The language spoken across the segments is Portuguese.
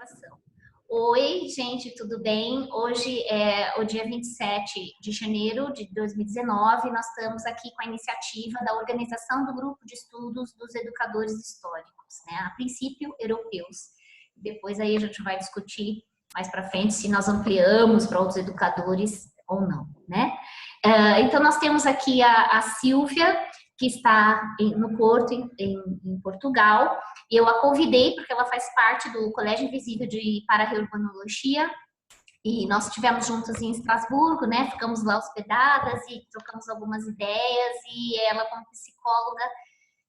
gravação. Oi, gente, tudo bem? Hoje é o dia 27 de janeiro de 2019. Nós estamos aqui com a iniciativa da organização do Grupo de Estudos dos Educadores Históricos, né? A princípio, europeus. Depois aí a gente vai discutir mais para frente se nós ampliamos para outros educadores ou não, né? Então, nós temos aqui a Silvia, que está no Porto, em Portugal. Eu a convidei porque ela faz parte do Colégio Invisível de Para-Reurbanologia e nós estivemos juntas em Estrasburgo, né? Ficamos lá hospedadas e trocamos algumas ideias e ela, como psicóloga,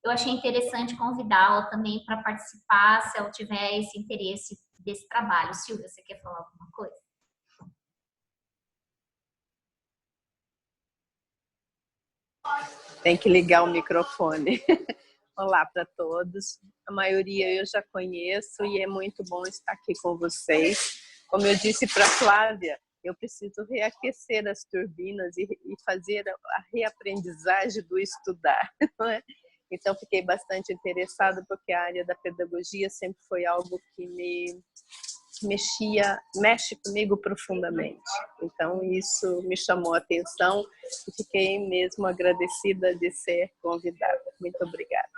eu achei interessante convidá-la também para participar, se ela tiver esse interesse desse trabalho. Silvia, você quer falar alguma coisa? Tem que ligar o microfone. Olá para todos. A maioria eu já conheço e é muito bom estar aqui com vocês. Como eu disse para a Flávia, eu preciso reaquecer as turbinas e fazer a reaprendizagem do estudar. Não é? Então, fiquei bastante interessada porque a área da pedagogia sempre foi algo que mexe comigo profundamente. Então, isso me chamou a atenção e fiquei mesmo agradecida de ser convidada. Muito obrigada.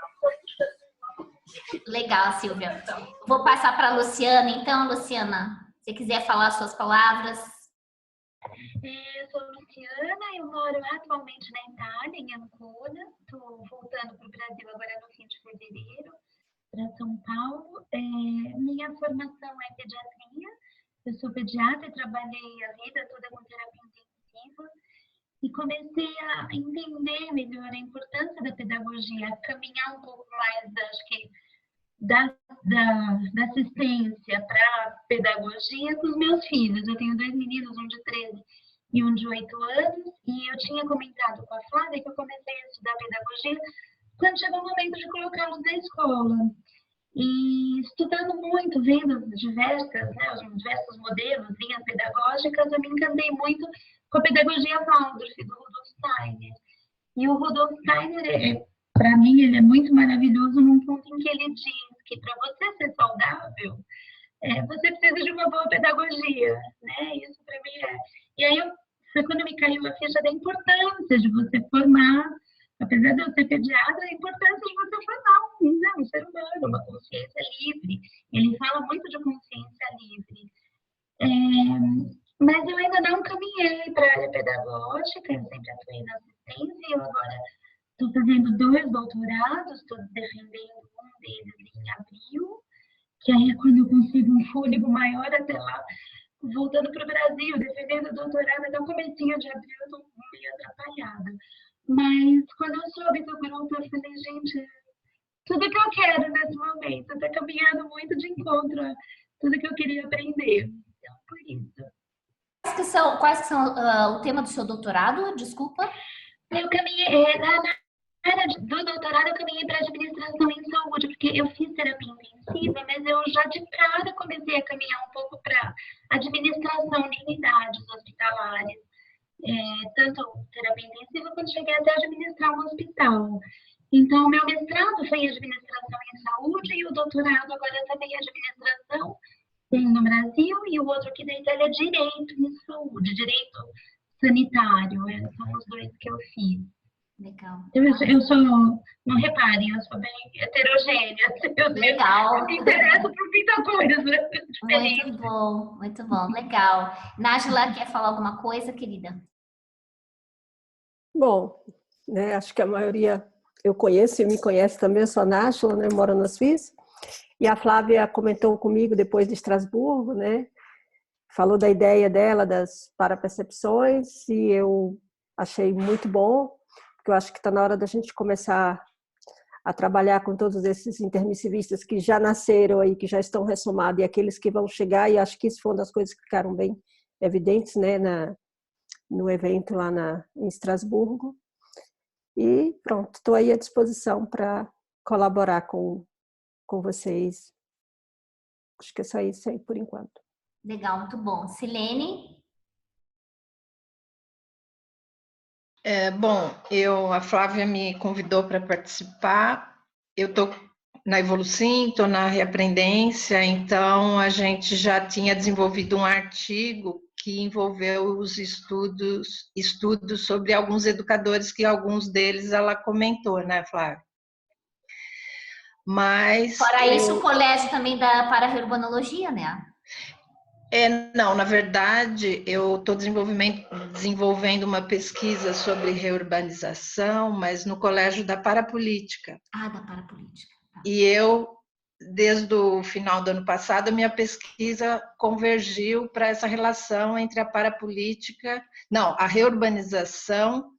Legal, Silvia. Vou passar para a Luciana. Então, Luciana, se quiser falar suas palavras. Eu sou Luciana, eu moro atualmente na Itália, em Ancona. Estou voltando para o Brasil agora no fim de fevereiro, para São Paulo. Minha formação é pediatria. Eu sou pediatra e trabalhei a vida toda com terapia intensiva. E comecei a entender melhor a importância da pedagogia, a caminhar um pouco mais, acho que, da assistência para a pedagogia com os meus filhos. Eu tenho 2 meninos, um de 13 e um de 8 anos, e eu tinha comentado com a Flávia que eu comecei a estudar pedagogia quando chegou o momento de colocá-los na escola. E estudando muito, vendo os diversos modelos, linhas pedagógicas, eu me encantei muito com a pedagogia Waldorf, do Rudolf Steiner. E o Rudolf Steiner, para mim, ele é muito maravilhoso num ponto em que ele diz que para você ser saudável, você precisa de uma boa pedagogia, né? Isso para mim é... E aí, foi quando me caiu a ficha da importância de você formar, apesar de eu ser pediatra, a importância de você formar um ser humano, uma consciência livre. Ele fala muito de consciência livre. Mas eu ainda não caminhei para a área pedagógica, eu sempre atuei na assistência, e eu agora estou fazendo 2 doutorados, estou defendendo um deles em abril, que aí é quando eu consigo um fôlego maior até lá, voltando para o Brasil, defendendo o doutorado até o comecinho de abril, eu estou meio atrapalhada. Mas quando eu soube do grupo, eu falei, gente, tudo que eu quero nesse momento, está caminhando muito de encontro a tudo que eu queria aprender. Então, por isso. Quais que são o tema do seu doutorado? Desculpa. Eu caminhei, na área do doutorado, eu caminhei para administração em saúde, porque eu fiz terapia intensiva, mas eu já de cara comecei a caminhar um pouco para administração de unidades hospitalares. Tanto terapia intensiva, quando cheguei até a administrar um hospital. Então, o meu mestrado foi em administração em saúde e o doutorado agora também é administração no Brasil, e o outro aqui da Itália é direito em saúde, direito sanitário. São os 2 que eu fiz. Legal. Eu sou, não reparem, eu sou bem heterogênea. Legal. Eu me interesso por muita coisa. Muito bom, muito bom. Legal. Nájila, quer falar alguma coisa, querida? Bom, né, acho que a maioria eu conheço e me conhece também, eu sou a Nájila, né, moro na Suíça. E a Flávia comentou comigo depois de Estrasburgo, né, falou da ideia dela das parapercepções e eu achei muito bom, porque eu acho que está na hora da gente começar a trabalhar com todos esses intermissivistas que já nasceram aí, que já estão ressomados, e aqueles que vão chegar, e acho que isso foi uma das coisas que ficaram bem evidentes, né, no evento lá em Estrasburgo. E pronto, estou aí à disposição para colaborar com vocês. Acho que é só isso aí por enquanto. Legal, muito bom. Silene? Bom, a Flávia me convidou para participar. Eu estou na Evolucim, estou na Reaprendência, então a gente já tinha desenvolvido um artigo que envolveu os estudos sobre alguns educadores, que alguns deles ela comentou, né, Flávia? Mas Fora isso, o colégio também dá para a reurbanologia, né? Não, na verdade, eu estou desenvolvendo uma pesquisa sobre reurbanização, mas no Colégio da Parapolítica. Ah, da parapolítica. Tá. E eu, desde o final do ano passado, a minha pesquisa convergiu para essa relação entre a parapolítica, não, a reurbanização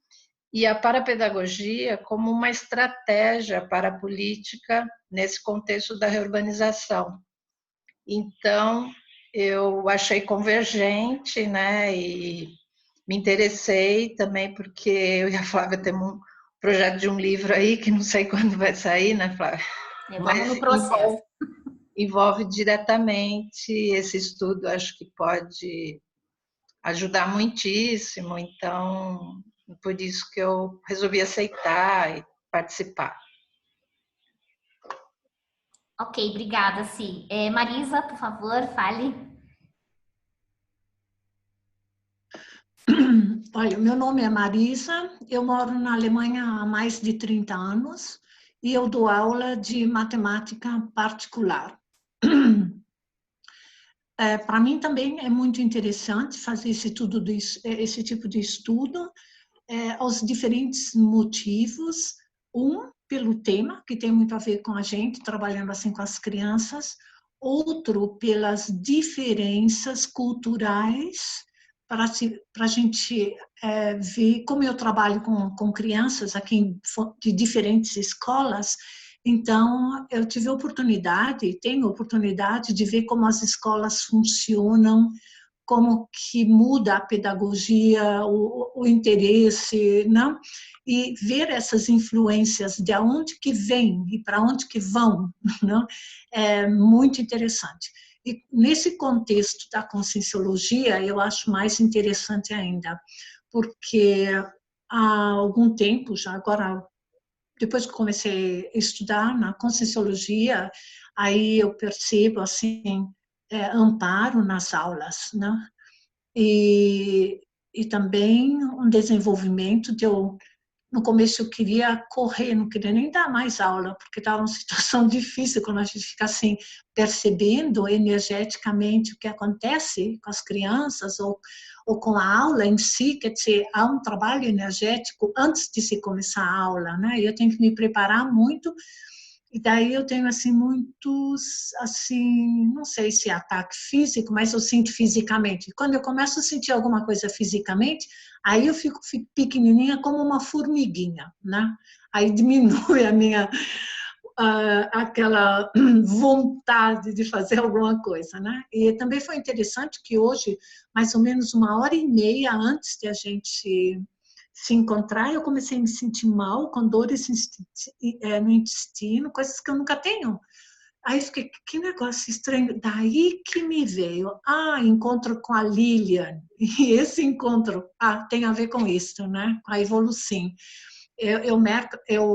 e a parapedagogia como uma estratégia parapolítica nesse contexto da reurbanização. Então, eu achei convergente, né, e me interessei também porque eu e a Flávia temos um projeto de um livro aí que não sei quando vai sair, né, Flávia? Vamos no processo. Envolve diretamente esse estudo, acho que pode ajudar muitíssimo, então, por isso que eu resolvi aceitar e participar. Ok, obrigada, Si. Marisa, por favor, fale. Olha, meu nome é Marisa, eu moro na Alemanha há mais de 30 anos e eu dou aula de matemática particular. Para mim também é muito interessante fazer esse tipo de estudo, aos diferentes motivos. Pelo tema, que tem muito a ver com a gente, trabalhando assim com as crianças. Outro, pelas diferenças culturais, para a gente ver como eu trabalho com crianças aqui de diferentes escolas. Então, eu tive tenho oportunidade de ver como as escolas funcionam, como que muda a pedagogia, o interesse, não? E ver essas influências, de onde que vêm e para onde que vão, não? É muito interessante. E nesse contexto da conscienciologia, eu acho mais interessante ainda, porque há algum tempo, já agora, depois que comecei a estudar na conscienciologia, aí eu percebo, assim, amparo nas aulas, né? E também um desenvolvimento no começo eu queria correr, não queria nem dar mais aula, porque estava uma situação difícil quando a gente fica assim, percebendo energeticamente o que acontece com as crianças ou com a aula em si, quer dizer, há um trabalho energético antes de se começar a aula, né? E eu tenho que me preparar muito. E daí eu tenho, assim, muitos, assim, não sei se é ataque físico, mas eu sinto fisicamente. Quando eu começo a sentir alguma coisa fisicamente, aí eu fico pequenininha como uma formiguinha, né? Aí diminui a minha, aquela vontade de fazer alguma coisa, né? E também foi interessante que hoje, mais ou menos 1h30 antes de a gente se encontrar, eu comecei a me sentir mal, com dores no intestino, coisas que eu nunca tenho. Aí fiquei, que negócio estranho. Daí que me veio, encontro com a Lilian. E esse encontro, tem a ver com isso, né? Com a Evolucim. Eu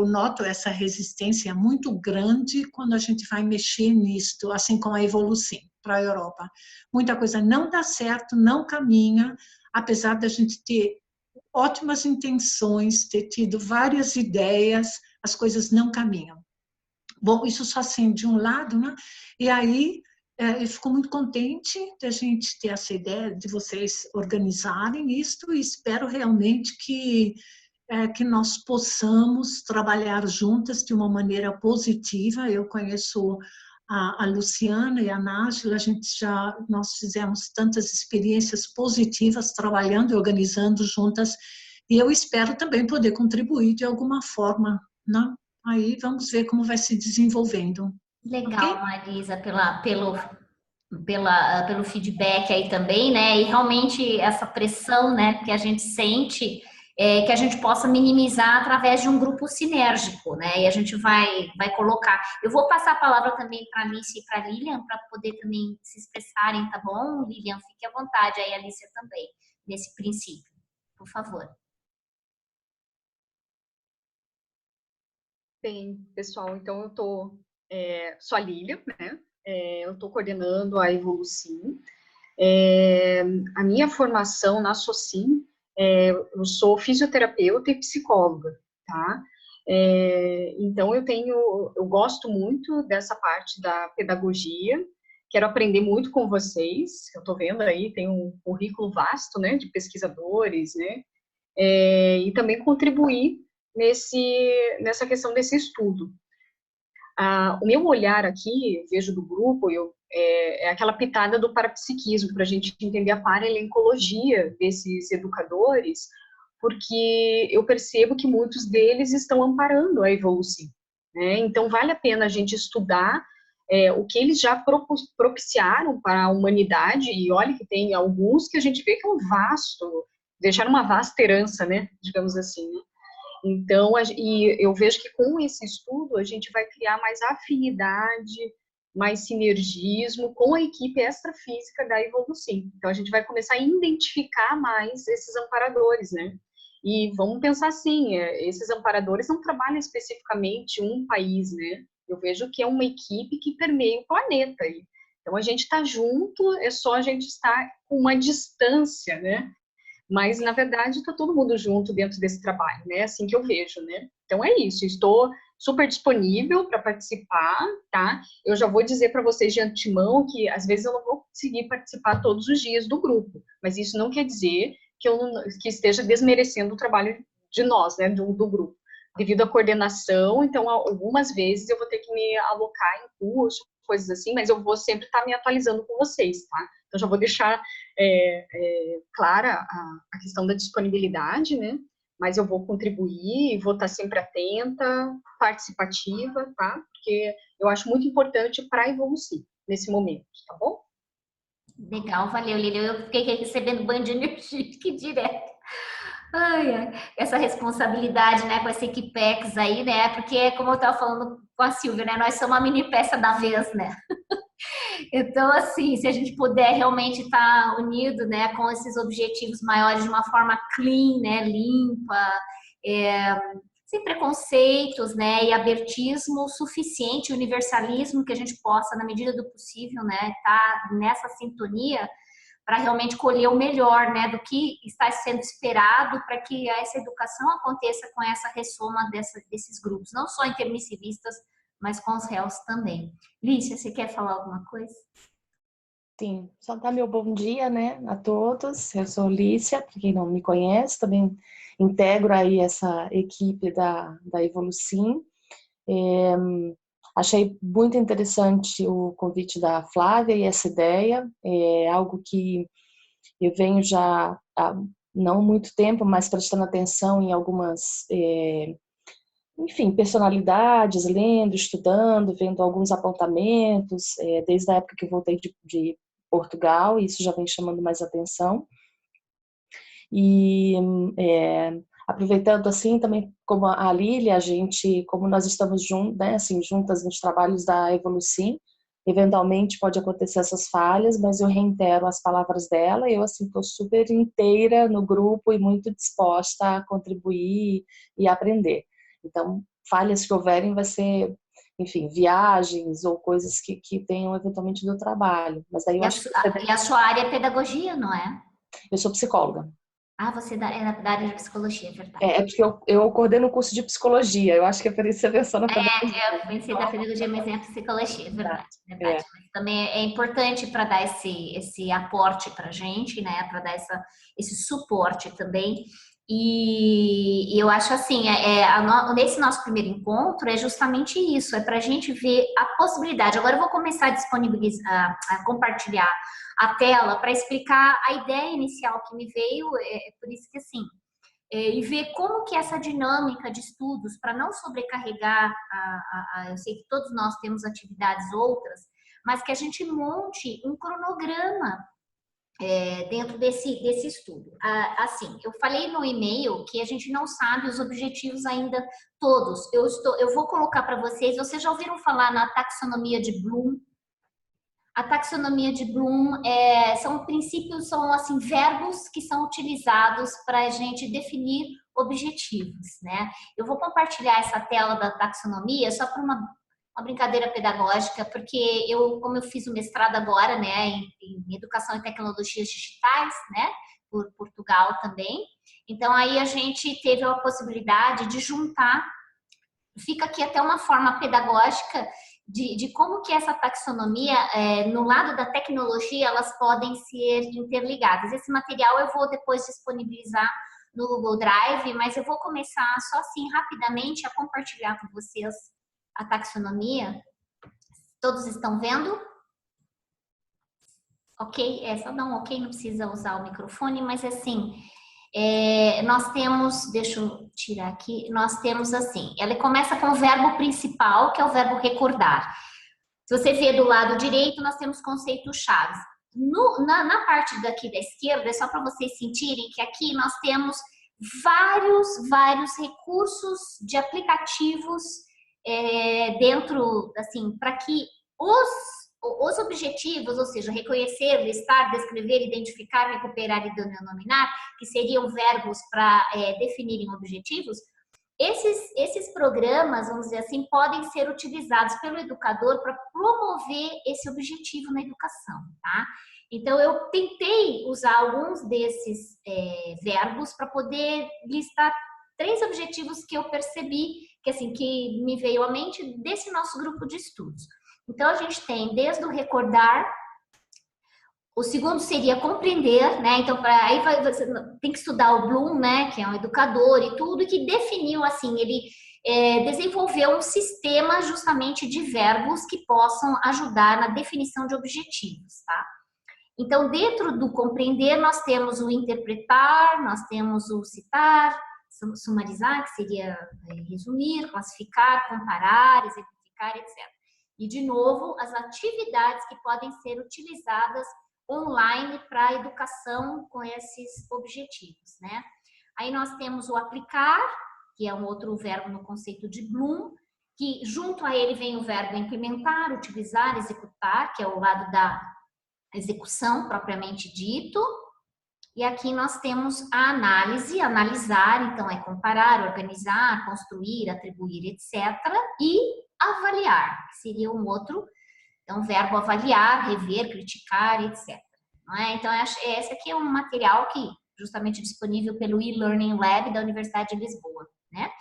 noto essa resistência muito grande quando a gente vai mexer nisto, assim como a Evolucim, para a Europa. Muita coisa não dá certo, não caminha, apesar da gente ter ótimas intenções, ter tido várias ideias, as coisas não caminham. Bom, isso só assim de um lado, né? E aí eu fico muito contente de a gente ter essa ideia, de vocês organizarem isso, e espero realmente que nós possamos trabalhar juntas de uma maneira positiva. Eu conheço a Luciana e a Nájila, nós fizemos tantas experiências positivas trabalhando e organizando juntas, e eu espero também poder contribuir de alguma forma, né? Aí vamos ver como vai se desenvolvendo. Legal, Okay? Marisa, pelo feedback aí também, né? E realmente essa pressão, né, que a gente sente, que a gente possa minimizar através de um grupo sinérgico, né? E a gente vai colocar. Eu vou passar a palavra também para a Alice e para a Lilian, para poder também se expressarem, tá bom? Lilian, fique à vontade, aí a Alice também, nesse princípio, por favor. Bem, pessoal, então eu estou Sou a Lília, né? Eu estou coordenando a Evolucim. A minha formação na Socim, eu sou fisioterapeuta e psicóloga, tá? Então eu gosto muito dessa parte da pedagogia, quero aprender muito com vocês, eu estou vendo aí, tem um currículo vasto, né, de pesquisadores, né, e também contribuir nessa questão desse estudo. O meu olhar aqui, vejo do grupo, é aquela pitada do parapsiquismo, para a gente entender a paralencologia desses educadores, porque eu percebo que muitos deles estão amparando a evolução, né? Então, vale a pena a gente estudar o que eles já propiciaram para a humanidade, e olha que tem alguns que a gente vê que é um vasto, deixaram uma vasta herança, né? Digamos assim, né? Então, e eu vejo que com esse estudo a gente vai criar mais afinidade, mais sinergismo com a equipe extrafísica da Evolucim. Então, a gente vai começar a identificar mais esses amparadores, né? E vamos pensar assim, esses amparadores não trabalham especificamente um país, né? Eu vejo que é uma equipe que permeia o planeta. Então, a gente está junto, é só a gente estar com uma distância, né? Mas, na verdade, está todo mundo junto dentro desse trabalho, né? Assim que eu vejo, né? Então, é isso. Estou super disponível para participar, tá? Eu já vou dizer para vocês de antemão que, às vezes, eu não vou conseguir participar todos os dias do grupo. Mas isso não quer dizer que esteja desmerecendo o trabalho de nós, né? Do grupo. Devido à coordenação, então, algumas vezes eu vou ter que me alocar em curso, coisas assim, mas eu vou sempre estar me atualizando com vocês, tá? Então, já vou deixar clara a questão da disponibilidade, né? Mas eu vou contribuir, vou estar sempre atenta, participativa, tá? Porque eu acho muito importante para a evolução nesse momento, tá bom? Legal, valeu, Lília. Eu fiquei recebendo banho de energia aqui direto. Ai, essa responsabilidade, né, com essa equipex aí, né? Porque, como eu estava falando com a Silvia, né? Nós somos uma mini peça da vez, né? Então, assim, se a gente puder realmente estar unido, né, com esses objetivos maiores de uma forma clean, né, limpa, sem preconceitos, né, e abertismo suficiente, universalismo, que a gente possa, na medida do possível, né, estar nessa sintonia para realmente colher o melhor, né, do que está sendo esperado para que essa educação aconteça com essa ressoma desses grupos, não só intermissivistas, mas com os réus também. Lícia, você quer falar alguma coisa? Sim, só dar meu bom dia, né, a todos. Eu sou Lícia, para quem não me conhece, também integro aí essa equipe da Evolucim. Achei muito interessante o convite da Flávia e essa ideia. É algo que eu venho já há não muito tempo, mas prestando atenção em algumas enfim, personalidades, lendo, estudando, vendo alguns apontamentos, desde a época que eu voltei de Portugal, isso já vem chamando mais atenção. E aproveitando assim também, como a Lília, a gente, como nós estamos né, assim, juntas nos trabalhos da Evolucim, eventualmente pode acontecer essas falhas, mas eu reitero as palavras dela, eu assim estou super inteira no grupo e muito disposta a contribuir e aprender. Então, falhas que houverem vai ser, enfim, viagens ou coisas que tenham eventualmente do trabalho. Mas daí eu acho que E a sua área é pedagogia, não é? eu sou psicóloga. Ah, você é da área de psicologia, é verdade. É porque eu coordeno o curso de psicologia. Eu acho que é por isso que você pensou na pedagogia. Eu pensei da pedagogia, mas é a psicologia, é verdade. Mas também é importante para dar esse aporte para a gente, né? Para dar esse suporte também. E eu acho assim, nesse nosso primeiro encontro é justamente isso, é para a gente ver a possibilidade. Agora eu vou começar a disponibilizar, a compartilhar a tela para explicar a ideia inicial que me veio, por isso que assim, e ver como que essa dinâmica de estudos, para não sobrecarregar, eu sei que todos nós temos atividades outras, mas que a gente monte um cronograma dentro desse estudo. Assim, eu falei no e-mail que a gente não sabe os objetivos ainda todos. Eu vou colocar para vocês já ouviram falar na taxonomia de Bloom? A taxonomia de Bloom são princípios, são assim, verbos que são utilizados para a gente definir objetivos, né? Eu vou compartilhar essa tela da taxonomia só para uma brincadeira pedagógica, porque como eu fiz o mestrado agora, né, em Educação e Tecnologias Digitais, né, por Portugal também, então aí a gente teve a possibilidade de juntar, fica aqui até uma forma pedagógica de como que essa taxonomia, no lado da tecnologia, elas podem ser interligadas. Esse material eu vou depois disponibilizar no Google Drive, mas eu vou começar só assim rapidamente a compartilhar com vocês a taxonomia. Todos estão vendo? Ok? É só dar um ok, não precisa usar o microfone, mas assim, nós temos, deixa eu tirar aqui, nós temos assim, ela começa com o verbo principal, que é o verbo recordar. Se você vê do lado direito, nós temos conceitos chaves. Na parte daqui da esquerda, é só para vocês sentirem que aqui nós temos vários recursos de aplicativos dentro, assim, para que os objetivos, ou seja, reconhecer, listar, descrever, identificar, recuperar e denominar, que seriam verbos para definirem objetivos, esses programas, vamos dizer assim, podem ser utilizados pelo educador para promover esse objetivo na educação, tá? Então, eu tentei usar alguns desses verbos para poder listar 3 objetivos que eu percebi, que me veio à mente desse nosso grupo de estudos. Então, a gente tem desde o recordar, o segundo seria compreender, né? Então, aí você tem que estudar o Bloom, né? Que é um educador e tudo, e que definiu, assim, ele desenvolveu um sistema justamente de verbos que possam ajudar na definição de objetivos, tá? Então, dentro do compreender, nós temos o interpretar, nós temos o citar, sumarizar, que seria resumir, classificar, comparar, exemplificar, etc. E, de novo, as atividades que podem ser utilizadas online para a educação com esses objetivos, né? Aí nós temos o aplicar, que é um outro verbo no conceito de Bloom, que junto a ele vem o verbo implementar, utilizar, executar, que é o lado da execução propriamente dito. E aqui nós temos a análise, analisar, então é comparar, organizar, construir, atribuir, etc. E avaliar, que seria um outro, então verbo avaliar, rever, criticar, etc. Não é? Então esse aqui é um material que justamente disponível pelo e-Learning Lab da Universidade de Lisboa, né?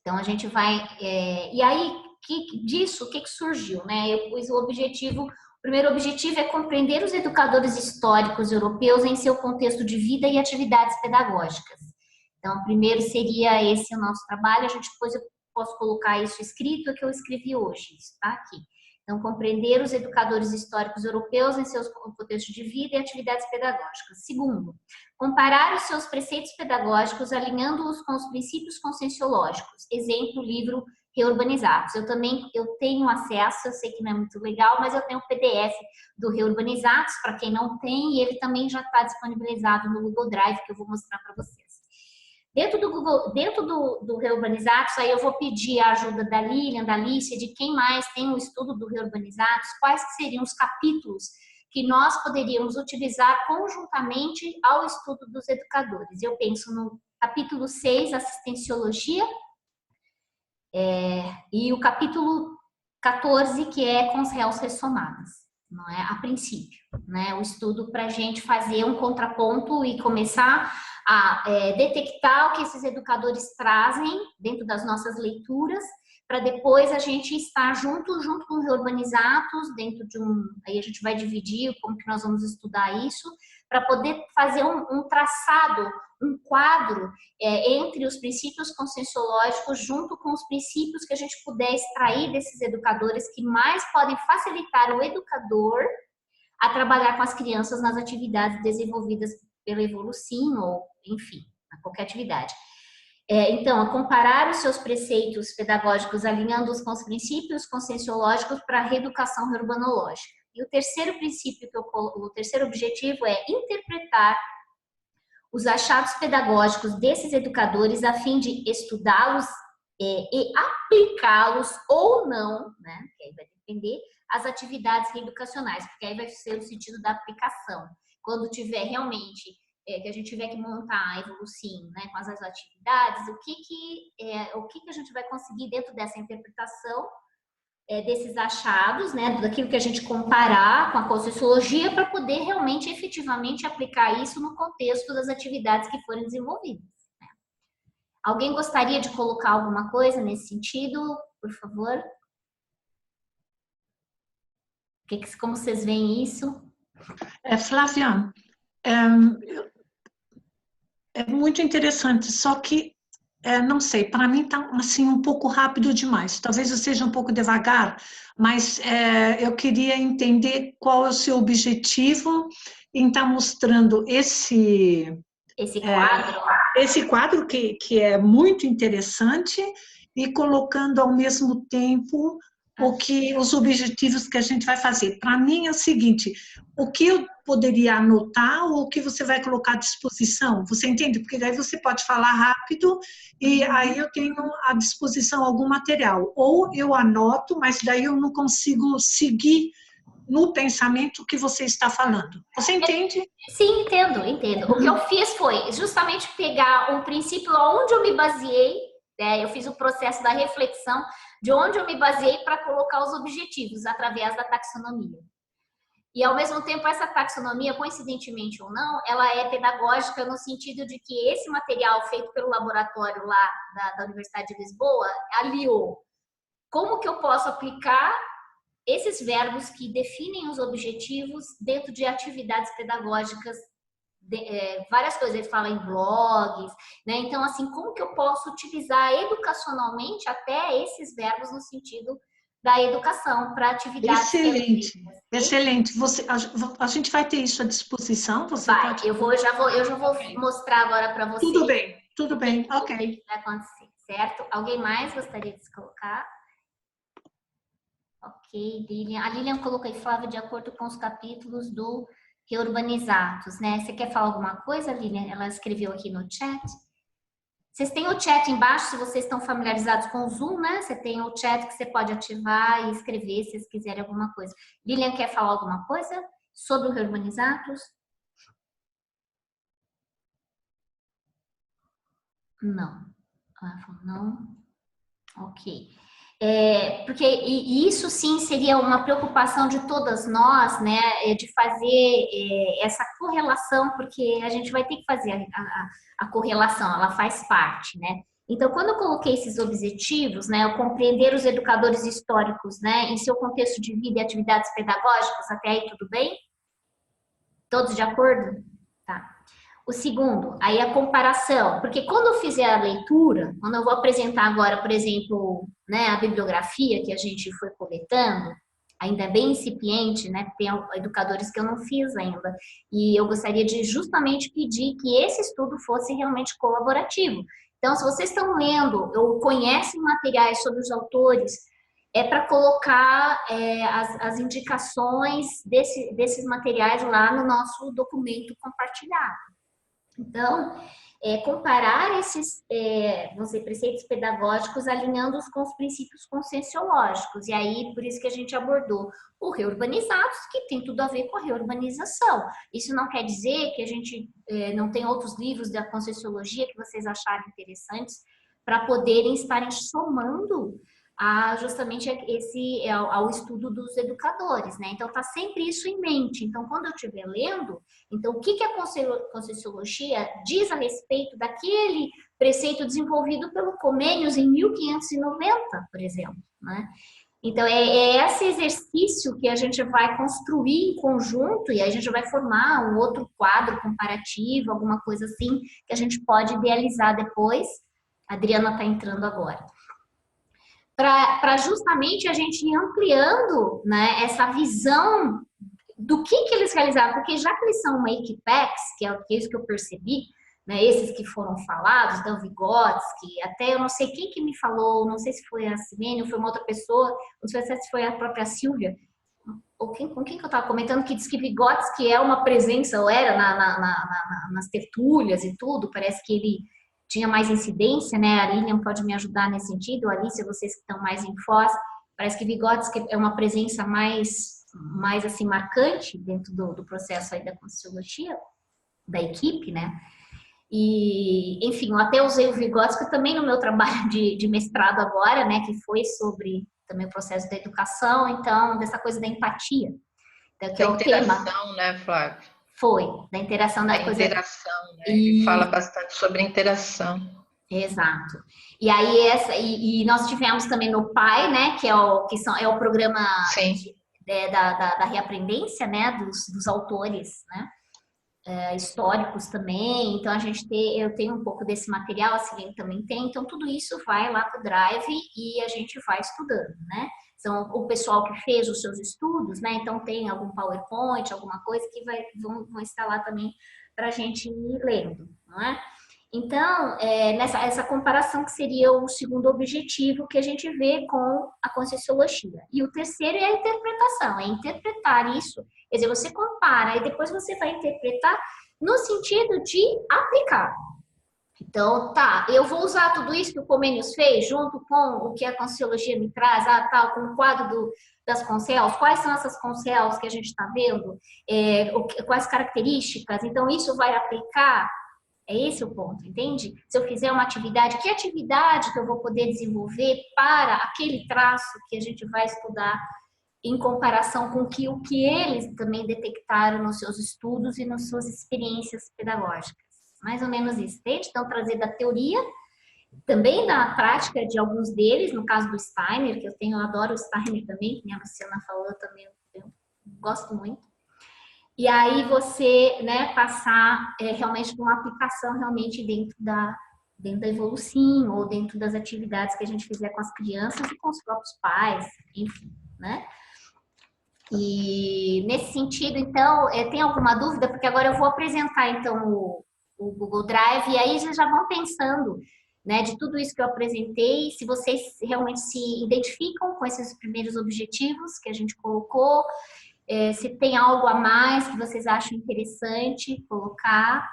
Então a gente vai, e aí disso o que surgiu, né? Eu pus o primeiro objetivo é compreender os educadores históricos europeus em seu contexto de vida e atividades pedagógicas. Então, primeiro seria esse o nosso trabalho, depois eu posso colocar isso escrito, que eu escrevi hoje, isso tá aqui. Então, compreender os educadores históricos europeus em seus contextos de vida e atividades pedagógicas. Segundo, comparar os seus preceitos pedagógicos alinhando-os com os princípios conscienciológicos. Exemplo, livro Reurbanizados. Eu tenho acesso, eu sei que não é muito legal, mas eu tenho o PDF do Reurbanizados, para quem não tem, e ele também já está disponibilizado no Google Drive, que eu vou mostrar para vocês. Dentro do Reurbanizados, aí eu vou pedir a ajuda da Lilian, da Alicia, de quem mais tem o estudo do Reurbanizados, quais que seriam os capítulos que nós poderíamos utilizar conjuntamente ao estudo dos educadores. Eu penso no capítulo 6, assistenciologia, e o capítulo 14, que é com os réus ressomados, não é? A princípio, né? O estudo para a gente fazer um contraponto e começar a detectar o que esses educadores trazem dentro das nossas leituras, para depois a gente estar junto com o Reurbanizados, dentro de aí a gente vai dividir como que nós vamos estudar isso, para poder fazer um traçado, um quadro entre os princípios conscienciológicos junto com os princípios que a gente puder extrair desses educadores que mais podem facilitar o educador a trabalhar com as crianças nas atividades desenvolvidas pelo Evolucim ou, enfim, qualquer atividade. Então, a comparar os seus preceitos pedagógicos alinhando-os com os princípios conscienciológicos para a reeducação urbanológica. E o terceiro princípio, o terceiro objetivo é interpretar os achados pedagógicos desses educadores a fim de estudá-los e aplicá-los ou não, né? Que aí vai depender, as atividades reeducacionais, porque aí vai ser o sentido da aplicação. Quando tiver realmente, que a gente tiver que montar a Evolucim, né, com as atividades, o que a gente vai conseguir dentro dessa interpretação desses achados, né, daquilo que a gente comparar com a Conscienciologia para poder realmente, efetivamente, aplicar isso no contexto das atividades que forem desenvolvidas. Né? Alguém gostaria de colocar alguma coisa nesse sentido, por favor? Como vocês veem isso? Flávia, é muito interessante, só que não sei, para mim está assim um pouco rápido demais. Talvez eu seja um pouco devagar, mas eu queria entender qual é o seu objetivo em estar mostrando esse quadro, esse quadro que é muito interessante e colocando ao mesmo tempo os objetivos que a gente vai fazer. Para mim é o seguinte, o que eu poderia anotar ou o que você vai colocar à disposição? Você entende? Porque daí você pode falar rápido e aí eu tenho à disposição algum material. Ou eu anoto, mas daí eu não consigo seguir no pensamento que você está falando. Você entende? Sim, entendo. O que eu fiz foi justamente pegar um princípio onde eu me baseei, né? Eu fiz o processo da reflexão de onde eu me baseei para colocar os objetivos através da taxonomia. E, ao mesmo tempo, essa taxonomia, coincidentemente ou não, ela é pedagógica no sentido de que esse material feito pelo laboratório lá da Universidade de Lisboa aliou como que eu posso aplicar esses verbos que definem os objetivos dentro de atividades pedagógicas, várias coisas, ele fala em blogs, né? Então, assim, como que eu posso utilizar educacionalmente até esses verbos no sentido da educação para atividades. Excelente. A gente vai ter isso à disposição? Eu já vou mostrar agora para você. Tudo bem, ok. Vai acontecer, certo? Alguém mais gostaria de se colocar? Ok, Lilian. A Lilian colocou aí, Flávia, de acordo com os capítulos do Reurbanizados, né? Você quer falar alguma coisa, Lilian? Ela escreveu aqui no chat. Vocês têm o chat embaixo, se vocês estão familiarizados com o Zoom, né? Você tem o chat que você pode ativar e escrever se vocês quiserem alguma coisa. Lilian, quer falar alguma coisa sobre o Reurbanizados? Não. Ela falou não. Ok. Porque isso sim seria uma preocupação de todas nós, né, de fazer essa correlação, porque a gente vai ter que fazer a correlação, ela faz parte, né. Então, quando eu coloquei esses objetivos, né, eu compreender os educadores históricos, né, em seu contexto de vida e atividades pedagógicas, até aí tudo bem? Todos de acordo? Tá. O segundo, aí a comparação, porque quando eu fizer a leitura, quando eu vou apresentar agora, por exemplo, né, a bibliografia que a gente foi coletando, ainda bem incipiente, né, tem educadores que eu não fiz ainda, e eu gostaria de justamente pedir que esse estudo fosse realmente colaborativo. Então, se vocês estão lendo ou conhecem materiais sobre os autores, é para colocar as indicações desses materiais lá no nosso documento compartilhado. Então, comparar esses preceitos pedagógicos alinhando-os com os princípios conscienciológicos. E aí, por isso que a gente abordou o Reurbanizados, que tem tudo a ver com a reurbanização. Isso não quer dizer que a gente não tem outros livros da conscienciologia que vocês acharem interessantes para poderem estarem somando justamente ao estudo dos educadores, né? Então, tá sempre isso em mente. Então, quando eu estiver lendo, então, o que a Conscienciologia diz a respeito daquele preceito desenvolvido pelo Comênios em 1590, por exemplo, né? Então, é esse exercício que a gente vai construir em conjunto e a gente vai formar um outro quadro comparativo, alguma coisa assim, que a gente pode idealizar depois. A Adriana está entrando agora. Para justamente a gente ir ampliando, né, essa visão do que eles realizaram, porque já que eles são Makepex, que é isso que eu percebi, né, esses que foram falados, Dan Vygotsky, até eu não sei quem que me falou, não sei se foi a Simene ou foi uma outra pessoa, não sei se foi a própria Silvia, ou com quem que eu estava comentando, que diz que Vygotsky é uma presença, ou era nas tertúlias e tudo, parece que ele tinha mais incidência, né? A Lilian pode me ajudar nesse sentido, Alice, vocês que estão mais em Foz, parece que Vygotsky é uma presença mais assim, marcante dentro do processo aí da Conscienciologia, da equipe, né? E, enfim, eu até usei o Vygotsky também no meu trabalho de mestrado agora, né? Que foi sobre também o processo da educação, então, dessa coisa da empatia, então, que Da é o tema. interação, né, Flávia? Foi, da interação da A coisa... interação, né? Ele fala bastante sobre interação. Exato. E aí nós tivemos também no PAI, né, que é o programa da reaprendência, né, dos autores, né, históricos também. Então eu tenho um pouco desse material, a Silene também tem. Então tudo isso vai lá para o Drive e a gente vai estudando, né? São o pessoal que fez os seus estudos, né? Então tem algum PowerPoint, alguma coisa que vão estar lá também para a gente ir lendo, não é? Então, essa comparação que seria o segundo objetivo que a gente vê com a Conscienciologia. E o terceiro é a interpretação, é interpretar isso. Quer dizer, você compara e depois você vai interpretar no sentido de aplicar. Então, tá, eu vou usar tudo isso que o Comênios fez junto com o que a Conscienciologia me traz, com o quadro das Concels, quais são essas Concels que a gente está vendo, quais características, então isso vai aplicar. É esse o ponto, entende? Se eu fizer uma atividade, que atividade que eu vou poder desenvolver para aquele traço que a gente vai estudar em comparação com o que eles também detectaram nos seus estudos e nas suas experiências pedagógicas. Mais ou menos isso, entende? Então, trazer da teoria, também da prática de alguns deles, no caso do Steiner, que eu adoro o Steiner também, que a Luciana falou também, eu gosto muito. E aí você, né, passar realmente para uma aplicação realmente dentro da Evolucim, ou dentro das atividades que a gente fizer com as crianças e com os próprios pais, enfim, né? E nesse sentido, então, tem alguma dúvida? Porque agora eu vou apresentar, então, o Google Drive, e aí vocês já vão pensando, né, de tudo isso que eu apresentei, se vocês realmente se identificam com esses primeiros objetivos que a gente colocou, se tem algo a mais que vocês acham interessante colocar.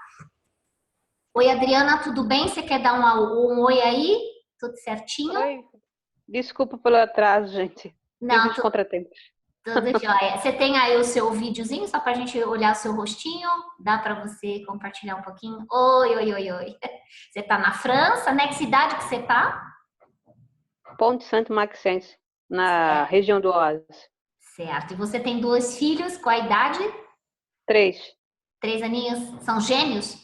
Oi, Adriana, tudo bem? Você quer dar um oi aí? Tudo certinho? Oi, desculpa pelo atraso, gente. Não, Tive contratempos. Tudo jóia. Você tem aí o seu videozinho, só para a gente olhar o seu rostinho? Dá para você compartilhar um pouquinho? Oi, oi, oi, oi. Você está na França, né? Que cidade que você está? Pont-Saint-Maxence, na região do Oasis. Certo. E você tem 2 filhos, qual a idade? 3. 3 aninhos. São gêmeos?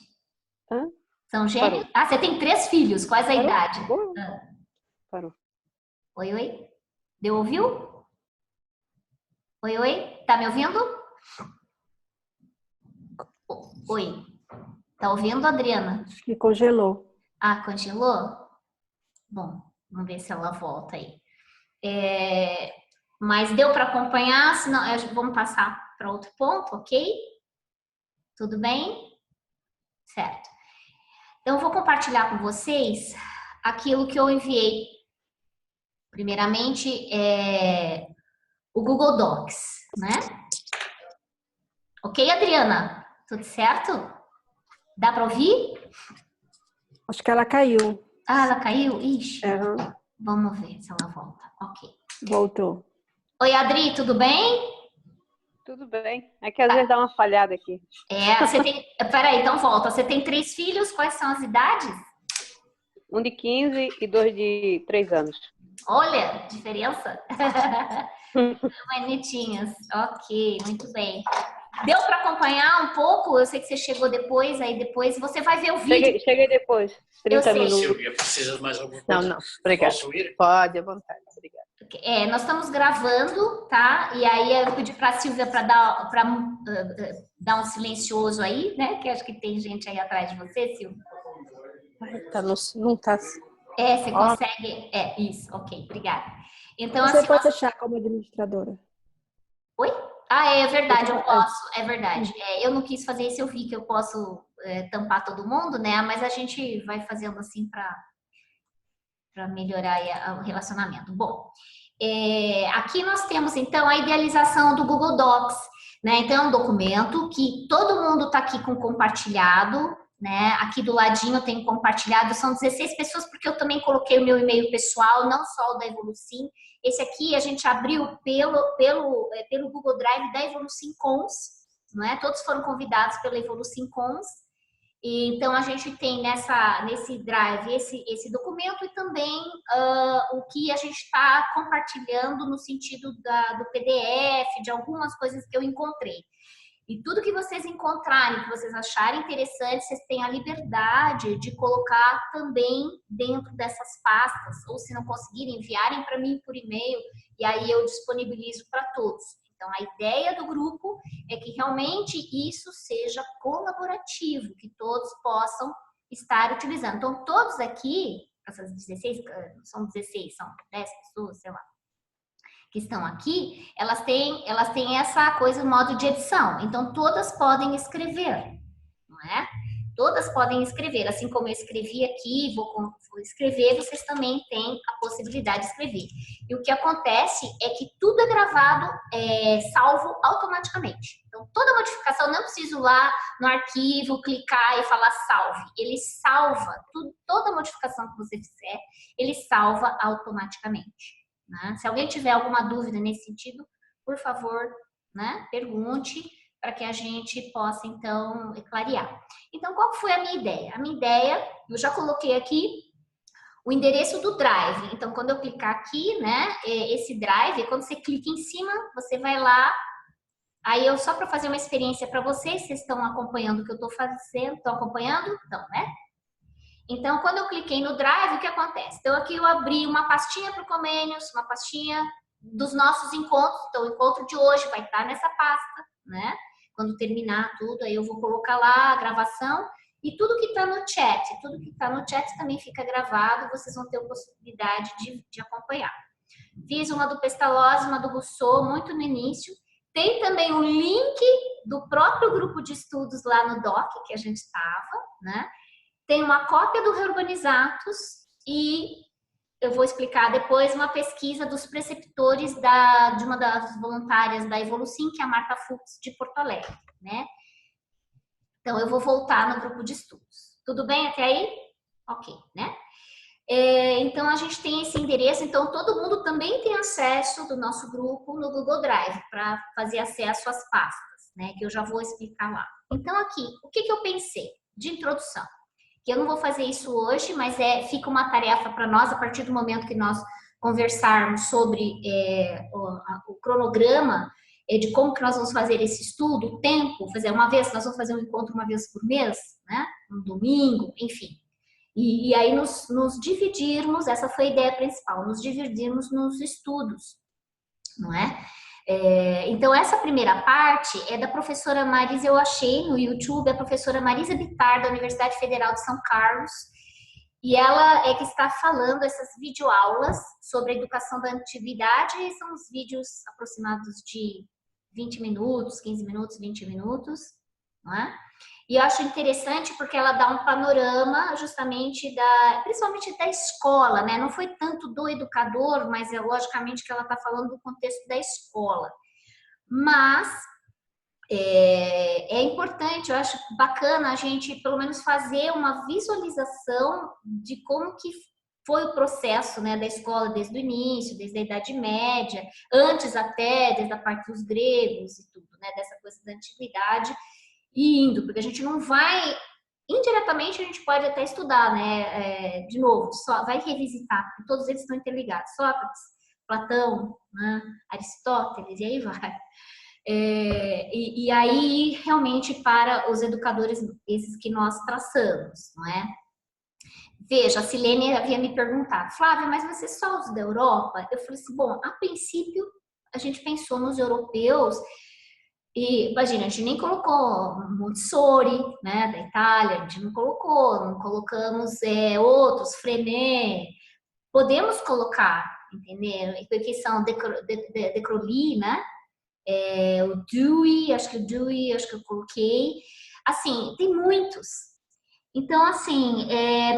Hã? São gêmeos? Parou. Ah, você tem 3 filhos. Quais a idade? Parou. Oi, oi. Deu, ouviu? Oi, oi. Tá me ouvindo? Oi. Tá ouvindo, Adriana? Acho que congelou. Ah, congelou? Bom, vamos ver se ela volta aí. Mas deu para acompanhar? Senão, vamos passar para outro ponto, ok? Tudo bem? Certo. Então, eu vou compartilhar com vocês aquilo que eu enviei. Primeiramente, o Google Docs, né? Ok, Adriana? Tudo certo? Dá para ouvir? Acho que ela caiu. Ah, ela caiu? Ixi. Vamos ver se ela volta. Ok. Voltou. Oi, Adri, tudo bem? Tudo bem. É que às vezes dá uma falhada aqui. Você tem... Peraí, então volta. Você tem 3 filhos, quais são as idades? Um de 15 e 2 de 3 anos. Olha, diferença. Bonitinhos. Ok, muito bem. Deu para acompanhar um pouco? Eu sei que você chegou depois, aí depois você vai ver o vídeo. Cheguei depois. 30 minutos. Silvia, precisa de mais alguma coisa? Não. Obrigada. Posso ir? Pode, à vontade. Obrigada. Nós estamos gravando, tá? E aí eu pedi para a Silvia para dar um silencioso aí, né? Que acho que tem gente aí atrás de você, Silvia. Não tá. Você consegue? Isso, ok, obrigada. Então, Você assim, pode deixar como administradora. Oi? Ah, é verdade, eu posso, é verdade. Eu não quis fazer isso, eu vi que eu posso tampar todo mundo, né? Mas a gente vai fazendo assim para melhorar aí o relacionamento. Bom, aqui nós temos então a idealização do Google Docs, né? Então é um documento que todo mundo está aqui com compartilhado, né? Aqui do ladinho tem compartilhado, são 16 pessoas, porque eu também coloquei o meu e-mail pessoal, não só o da Evolucim. Esse aqui a gente abriu pelo Google Drive da Evolucim Cons, não é? Todos foram convidados pela Evolucim Cons. E, então, a gente tem nesse Drive esse documento e também o que a gente está compartilhando no sentido do PDF, de algumas coisas que eu encontrei. E tudo que vocês encontrarem, que vocês acharem interessante, vocês têm a liberdade de colocar também dentro dessas pastas, ou se não conseguirem, enviarem para mim por e-mail, e aí eu disponibilizo para todos. Então, a ideia do grupo é que realmente isso seja colaborativo, que todos possam estar utilizando. Então, todos aqui, essas 16, são 16, são 10 pessoas, sei lá, que estão aqui, elas têm essa coisa, o modo de edição. Então, todas podem escrever, não é? Todas podem escrever, assim como eu escrevi aqui, vou escrever, vocês também têm a possibilidade de escrever. E o que acontece é que tudo é gravado, salvo automaticamente. Então, toda modificação, não preciso lá no arquivo, clicar e falar salve. Ele salva, toda modificação que você fizer, ele salva automaticamente. Né? Se alguém tiver alguma dúvida nesse sentido, por favor, né, pergunte para que a gente possa, então, clarear. Então, qual foi a minha ideia? A minha ideia, eu já coloquei aqui o endereço do Drive. Então, quando eu clicar aqui, né, esse Drive, quando você clica em cima, você vai lá. Aí, só para fazer uma experiência para vocês estão acompanhando o que eu estou fazendo? Estão acompanhando? Então, né? Então, quando eu cliquei no Drive, o que acontece? Então, aqui eu abri uma pastinha para o Comênios, uma pastinha dos nossos encontros. Então, o encontro de hoje vai estar nessa pasta, né? Quando terminar tudo, aí eu vou colocar lá a gravação. E tudo que está no chat, tudo que está no chat também fica gravado, vocês vão ter a possibilidade de acompanhar. Fiz uma do Pestalozzi, uma do Rousseau, muito no início. Tem também o link do próprio grupo de estudos lá no DOC, que a gente estava, né? Tem uma cópia do Reurbanizatus e eu vou explicar depois uma pesquisa dos preceptores de uma das voluntárias da Evolucim, que é a Marta Fux, de Porto Alegre, né? Então, eu vou voltar no grupo de estudos. Tudo bem até aí? Ok, né? Então, a gente tem esse endereço. Então, todo mundo também tem acesso do nosso grupo no Google Drive para fazer acesso às pastas, né? Que eu já vou explicar lá. Então, aqui, o que eu pensei de introdução? Que eu não vou fazer isso hoje, mas fica uma tarefa para nós, a partir do momento que nós conversarmos sobre o cronograma de como que nós vamos fazer esse estudo, o tempo, nós vamos fazer um encontro uma vez por mês, né? Um domingo, enfim. E aí nos dividirmos, essa foi a ideia principal, nos dividirmos nos estudos, não é? Então, essa primeira parte é da professora Marisa, eu achei no YouTube, a professora Marisa Bittar, da Universidade Federal de São Carlos, e ela é que está falando essas videoaulas sobre a educação da antiguidade, são os vídeos aproximados de 20 minutos, 15 minutos, 20 minutos, não é? E eu acho interessante porque ela dá um panorama justamente principalmente da escola, né? Não foi tanto do educador, mas logicamente que ela está falando do contexto da escola. Mas é importante, eu acho bacana a gente pelo menos fazer uma visualização de como que foi o processo, né, da escola desde o início, desde a Idade Média, antes até, desde a parte dos gregos e tudo, né, dessa coisa da antiguidade, e indo, porque a gente não vai, indiretamente a gente pode até estudar, né, de novo, só vai revisitar, porque todos eles estão interligados, Sócrates, Platão, né, Aristóteles, e aí vai. E aí, realmente, para os educadores, esses que nós traçamos, não é? Veja, a Silene havia me perguntado, Flávia, mas você só usa da Europa? Eu falei assim, bom, a princípio, a gente pensou nos europeus, e imagina, a gente nem colocou Montessori, né, da Itália, a gente não colocamos outros, Freinet, podemos colocar, entendeu? Porque são De Crowley, né? O Dewey, acho que eu coloquei. Assim, tem muitos. Então, assim,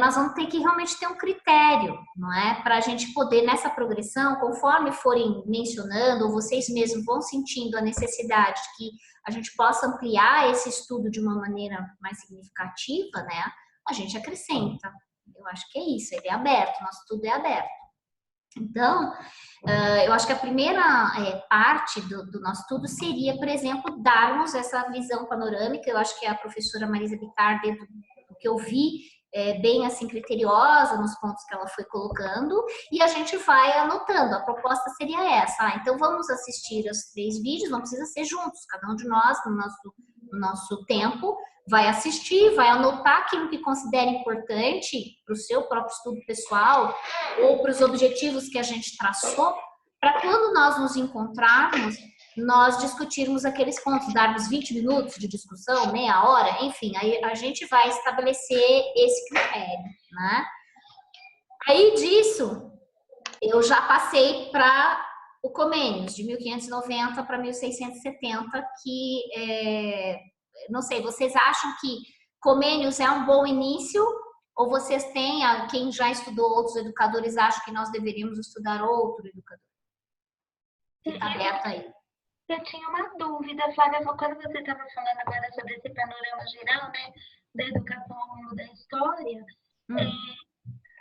nós vamos ter que realmente ter um critério, não é? Para a gente poder, nessa progressão, conforme forem mencionando, ou vocês mesmos vão sentindo a necessidade de que a gente possa ampliar esse estudo de uma maneira mais significativa, né? A gente acrescenta. Eu acho que é isso, ele é aberto, nosso estudo é aberto. Então, eu acho que a primeira parte do nosso estudo seria, por exemplo, darmos essa visão panorâmica. Eu acho que a professora Marisa Bittar, dentro do que eu vi, bem assim criteriosa nos pontos que ela foi colocando, e a gente vai anotando. A proposta seria essa. Então vamos assistir os 3 vídeos, não precisa ser juntos, cada um de nós no nosso tempo vai assistir, vai anotar aquilo que considera importante para o seu próprio estudo pessoal ou para os objetivos que a gente traçou, para quando nós nos encontrarmos, nós discutirmos aqueles pontos, darmos 20 minutos de discussão, meia hora, enfim, aí a gente vai estabelecer esse critério, né? Aí disso, eu já passei para o Comênios, de 1590 para 1670, que, não sei, vocês acham que Comênios é um bom início? Ou vocês têm, quem já estudou outros educadores, acha que nós deveríamos estudar outro educador? Está aberto aí. Eu tinha uma dúvida, Flávia, quando você estava falando agora sobre esse panorama geral, né, da educação ao longo da história,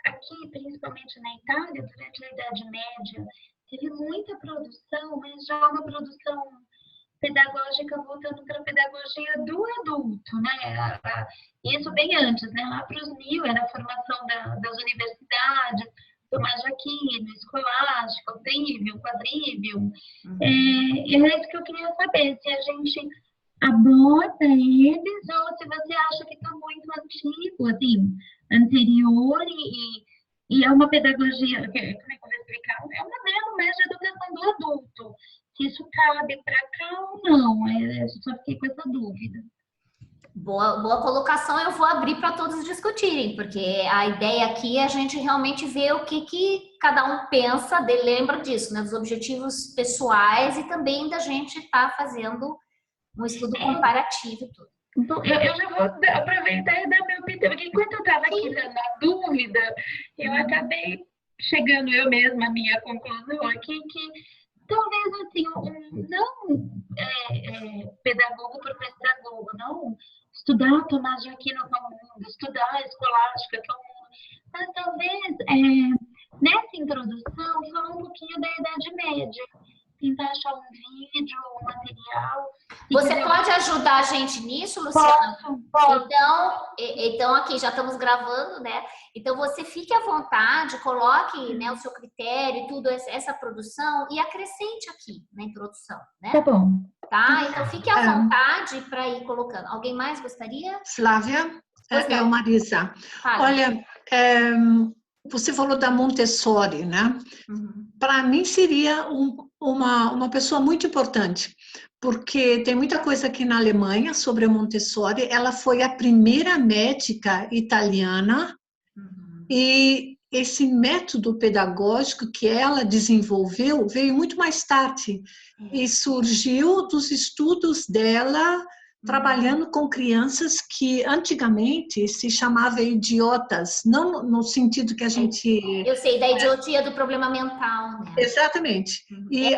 aqui, principalmente na Itália, durante a Idade Média, teve muita produção, mas já uma produção pedagógica voltando para a pedagogia do adulto, né? Isso bem antes, né? Lá para os 1000 era a formação das universidades, Tomás de Aquino, Escolástica, o Trivium, Quadrivium. É isso que eu queria saber, se a gente aborda eles ou se você acha que está muito antigo, assim, anterior e é uma pedagogia, como é que eu vou explicar? É um modelo mais de educação do adulto. Se isso cabe para cá ou não, eu só fiquei com essa dúvida. Boa colocação, eu vou abrir para todos discutirem, porque a ideia aqui é a gente realmente ver o que cada um pensa, lembra disso, né, dos objetivos pessoais e também da gente estar fazendo um estudo comparativo e tudo. Então, eu já vou aproveitar e dar meu opinião, porque enquanto eu estava aqui na dúvida, eu acabei chegando eu mesma à minha conclusão aqui, que talvez assim, não pedagogo por pedagogo, não estudar Tomás de Aquino que é o mundo, estudar a Escolástica que é o mundo, mas talvez nessa introdução falar um pouquinho da Idade Média, tentar achar um vídeo, um material. Você pode ajudar a gente nisso, Luciana? Posso. Então aqui já estamos gravando, né? Então você fique à vontade, coloque, né, o seu critério e tudo, essa produção e acrescente aqui na introdução, né? Tá bom. Tá? Então fique à vontade para ir colocando. Alguém mais gostaria? Flávia, Marisa. Fala. Olha, você falou da Montessori, né? Para mim seria uma pessoa muito importante, porque tem muita coisa aqui na Alemanha sobre a Montessori. Ela foi a primeira médica italiana e esse método pedagógico que ela desenvolveu veio muito mais tarde e surgiu dos estudos dela trabalhando com crianças que antigamente se chamava idiotas, não no sentido que a gente... Eu sei, da idiotia do problema mental, né? Exatamente. E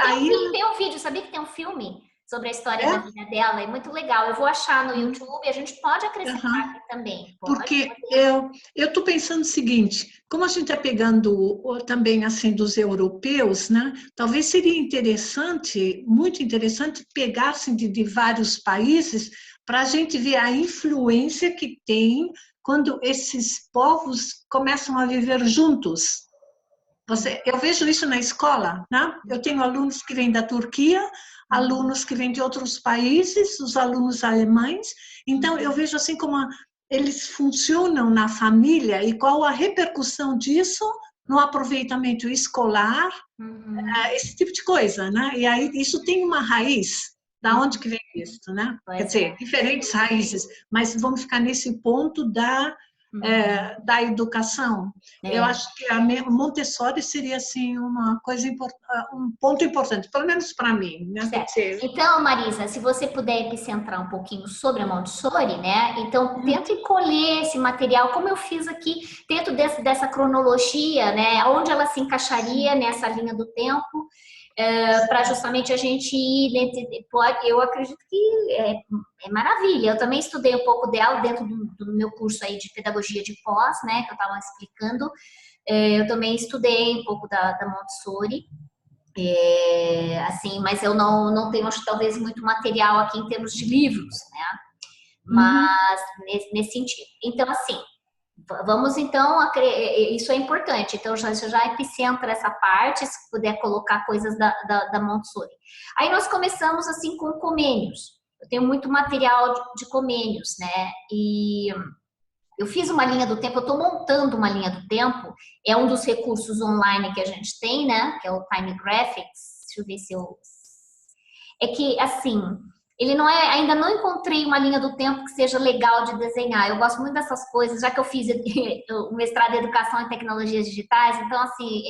tem um vídeo, sabia que tem um filme sobre a história da vida dela? É muito legal. Eu vou achar no YouTube e a gente pode acrescentar aqui também. Porque eu estou pensando o seguinte, como a gente está pegando também assim dos europeus, né? Talvez seria interessante, muito interessante, pegar assim, de vários países para a gente ver a influência que tem quando esses povos começam a viver juntos. Eu vejo isso na escola, né? Eu tenho alunos que vêm da Turquia, alunos que vêm de outros países, os alunos alemães. Então, eu vejo assim como eles funcionam na família e qual a repercussão disso no aproveitamento escolar, esse tipo de coisa, né? E aí, isso tem uma raiz. Da onde que vem isso, né? Quer dizer, diferentes raízes, mas vamos ficar nesse ponto da educação. Eu acho que a Montessori seria assim uma coisa um ponto importante, pelo menos para mim, né? Então, Marisa, se você puder epicentrar um pouquinho sobre a Montessori, né? Então, tente colher esse material, como eu fiz aqui, dentro dessa cronologia, né? Onde ela se encaixaria nessa linha do tempo. Para justamente a gente ir, eu acredito que é maravilha. Eu também estudei um pouco dela dentro do meu curso aí de pedagogia de pós, né, que eu estava explicando. Eu também estudei um pouco da Montessori, assim, mas eu não tenho, acho, talvez, muito material aqui em termos de livros, né? Mas nesse sentido. Então, assim, vamos então, isso é importante. Então, já epicentra essa parte, se puder colocar coisas da Montessori. Aí nós começamos assim com comênios. Eu tenho muito material de comênios, né? E eu fiz uma linha do tempo, eu estou montando uma linha do tempo, é um dos recursos online que a gente tem, né? Que é o Time Graphics. Deixa eu ver se eu... É que, assim, ele não é... Ainda não encontrei uma linha do tempo que seja legal de desenhar. Eu gosto muito dessas coisas, já que eu fiz o mestrado em Educação e Tecnologias Digitais, então, assim,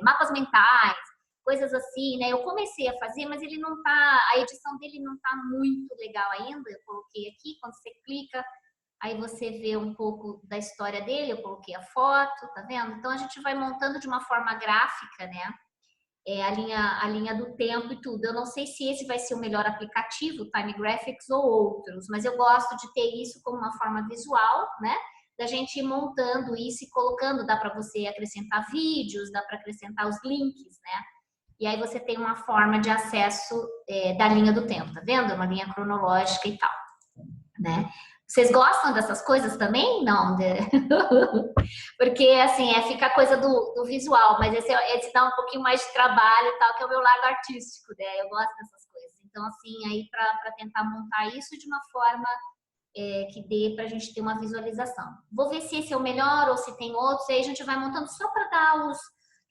mapas mentais, coisas assim, né? Eu comecei a fazer, mas ele não tá... A edição dele não tá muito legal ainda. Eu coloquei aqui, quando você clica... Aí você vê um pouco da história dele, eu coloquei a foto, tá vendo? Então a gente vai montando de uma forma gráfica, né? A linha do tempo e tudo. Eu não sei se esse vai ser o melhor aplicativo, Time Graphics ou outros, mas eu gosto de ter isso como uma forma visual, né? Da gente ir montando isso e colocando, dá para você acrescentar vídeos, dá para acrescentar os links, né? E aí você tem uma forma de acesso da linha do tempo, tá vendo? Uma linha cronológica e tal, né? Vocês gostam dessas coisas também? Não? Porque, assim, fica a coisa do visual, mas esse dá um pouquinho mais de trabalho e tal, que é o meu lado artístico, né? Eu gosto dessas coisas. Então, assim, aí para tentar montar isso de uma forma que dê para a gente ter uma visualização. Vou ver se esse é o melhor ou se tem outros, aí a gente vai montando só para dar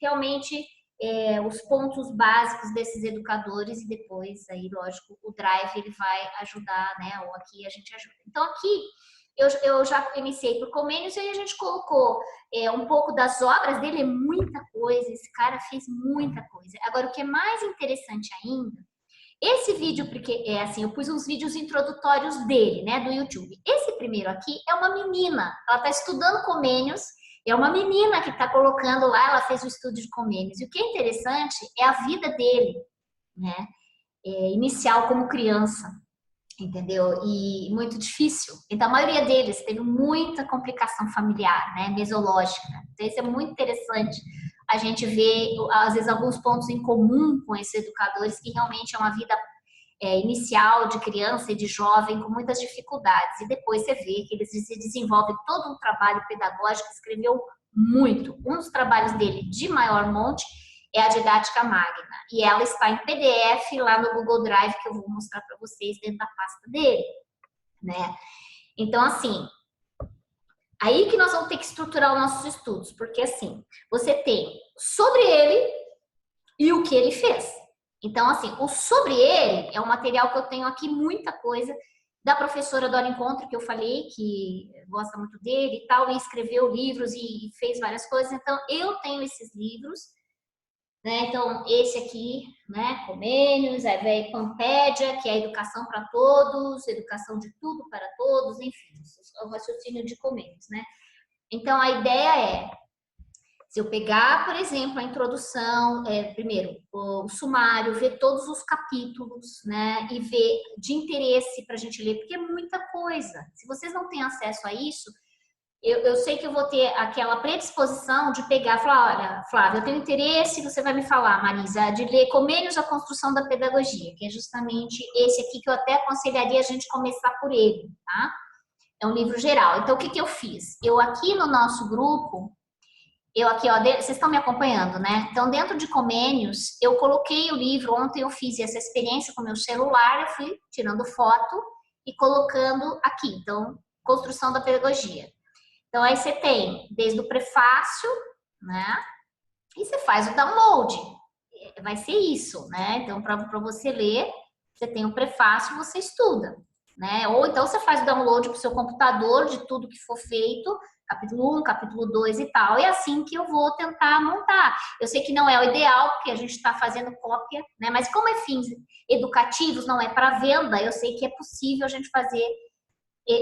realmente... os pontos básicos desses educadores e depois, aí, lógico, o Drive ele vai ajudar, né? Ou aqui a gente ajuda. Então, aqui eu já iniciei por comênios e aí a gente colocou um pouco das obras dele, é muita coisa, esse cara fez muita coisa. Agora, o que é mais interessante ainda, esse vídeo, porque assim, eu pus uns vídeos introdutórios dele, né, do YouTube. Esse primeiro aqui é uma menina, ela está estudando comênios. É uma menina que está colocando lá, ela fez o estudo de comênios. E o que é interessante é a vida dele, né? Inicial como criança, entendeu? E muito difícil. Então, a maioria deles teve muita complicação familiar, né? Mesológica. Então, isso é muito interessante. A gente vê, às vezes, alguns pontos em comum com esses educadores, que realmente é uma vida inicial de criança e de jovem com muitas dificuldades, e depois você vê que eles se desenvolvem todo um trabalho pedagógico, escreveu muito. Um dos trabalhos dele de maior monte é a Didática Magna, e ela está em PDF lá no Google Drive, que eu vou mostrar para vocês dentro da pasta dele, né? Então, assim, aí que nós vamos ter que estruturar os nossos estudos, porque assim, você tem sobre ele e o que ele fez. Então, assim, o sobre ele é um material que eu tenho aqui, muita coisa, da professora do Encontro, que eu falei, que gosta muito dele e tal, e escreveu livros e fez várias coisas. Então, eu tenho esses livros, né? Então, esse aqui, né, Comênios, aí vem Pampédia, que é Educação para Todos, Educação de Tudo para Todos, enfim, o raciocínio de Comênios, né? Então, a ideia é, se eu pegar, por exemplo, a introdução, primeiro, o sumário, ver todos os capítulos, né, e ver de interesse para a gente ler, porque é muita coisa. Se vocês não têm acesso a isso, eu sei que eu vou ter aquela predisposição de pegar e falar, olha, Flávia, eu tenho interesse, você vai me falar, Marisa, de ler Comênios, a Construção da Pedagogia, que é justamente esse aqui que eu até aconselharia a gente começar por ele, tá? É um livro geral. Então, o que eu fiz? Eu aqui no nosso grupo, eu aqui, ó, vocês estão me acompanhando, né? Então, dentro de Comênios, eu coloquei o livro, ontem eu fiz essa experiência com o meu celular, eu fui tirando foto e colocando aqui. Então, Construção da Pedagogia. Então, aí você tem desde o prefácio, né? E você faz o download. Vai ser isso, né? Então, para você ler, você tem o prefácio e você estuda, né? Ou então você faz o download para o seu computador de tudo que for feito, capítulo 1, capítulo 2 e tal, e é assim que eu vou tentar montar. Eu sei que não é o ideal, porque a gente está fazendo cópia, né? Mas como é fins educativos, não é para venda, eu sei que é possível a gente fazer,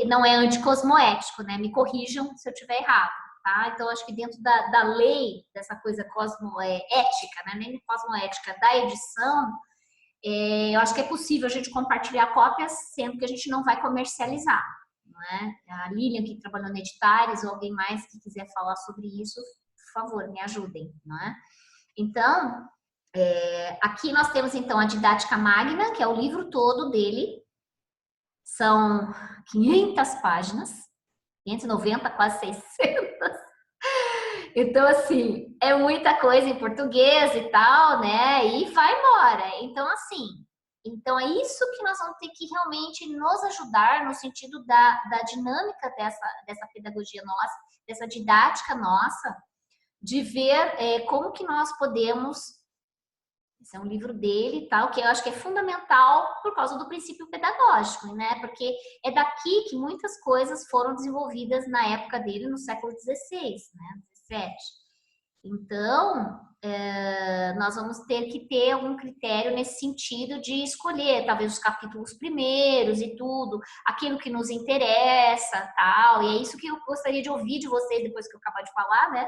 não é anticosmoético, né? Me corrijam se eu estiver errado, tá? Então, acho que dentro da lei, dessa coisa ética, né? Nem cosmoética da edição, eu acho que é possível a gente compartilhar cópias, sendo que a gente não vai comercializar. Não é? A Lilian, que trabalhou na Editares, ou alguém mais que quiser falar sobre isso, favor, me ajudem, não é? Então, aqui nós temos, então, a Didática Magna, que é o livro todo dele. São 500 páginas, 590, quase 600. Então, assim, é muita coisa em português e tal, né? E vai embora. Então, assim, então é isso que nós vamos ter que realmente nos ajudar no sentido da dinâmica dessa pedagogia nossa, dessa didática nossa, de ver como que nós podemos... Esse é um livro dele e tal, que eu acho que é fundamental por causa do princípio pedagógico, né? Porque é daqui que muitas coisas foram desenvolvidas na época dele, no século XVI, né? 17. Então, nós vamos ter que ter algum critério nesse sentido de escolher, talvez, os capítulos primeiros e tudo, aquilo que nos interessa, tal. E é isso que eu gostaria de ouvir de vocês, depois que eu acabar de falar, né?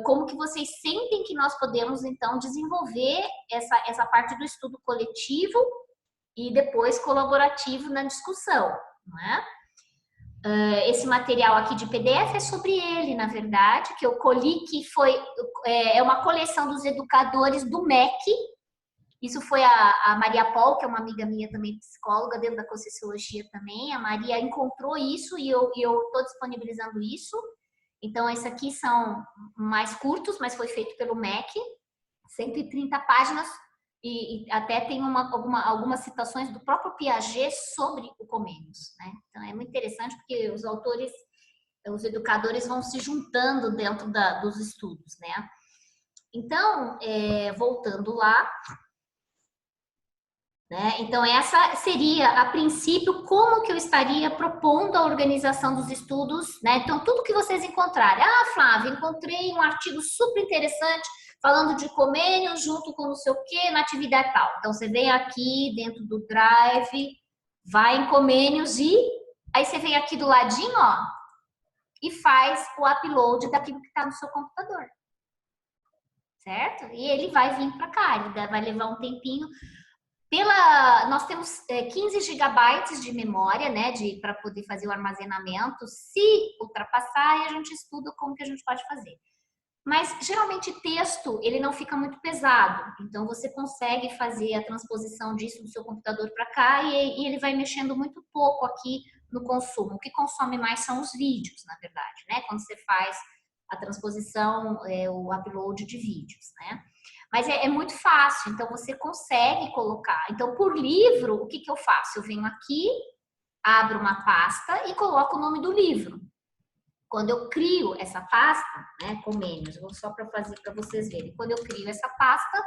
Como que vocês sentem que nós podemos, então, desenvolver essa parte do estudo coletivo e depois colaborativo na discussão, não é? Esse material aqui de PDF é sobre ele, na verdade, que eu colhi, que é uma coleção dos educadores do MEC. Isso foi a Maria Paul, que é uma amiga minha também, psicóloga, dentro da Conscienciologia também. A Maria encontrou isso e eu estou disponibilizando isso. Então, esses aqui são mais curtos, mas foi feito pelo MEC, 130 páginas, e até tem algumas citações do próprio Piaget sobre o Comênios, né? Então, é muito interessante porque os autores, os educadores vão se juntando dentro dos estudos, né? Então, voltando lá... né? Então, essa seria, a princípio, como que eu estaria propondo a organização dos estudos, né? Então, tudo que vocês encontrarem. Ah, Flávia, encontrei um artigo super interessante falando de Comênios junto com não sei o quê, na atividade tal. Então, você vem aqui dentro do Drive, vai em Comênios e aí você vem aqui do ladinho, ó, e faz o upload daquilo que está no seu computador. Certo? E ele vai vir para cá, ele vai levar um tempinho. Nós temos 15 gigabytes de memória, né, para poder fazer o armazenamento. Se ultrapassar, aí a gente estuda como que a gente pode fazer. Mas, geralmente, texto, ele não fica muito pesado. Então, você consegue fazer a transposição disso do seu computador para cá e ele vai mexendo muito pouco aqui no consumo. O que consome mais são os vídeos, na verdade, né? Quando você faz a transposição, o upload de vídeos, né? Mas é muito fácil, então você consegue colocar. Então, por livro, o que eu faço? Eu venho aqui, abro uma pasta e coloco o nome do livro. Quando eu crio essa pasta, né, Comênios, vou só para fazer para vocês verem. Quando eu crio essa pasta,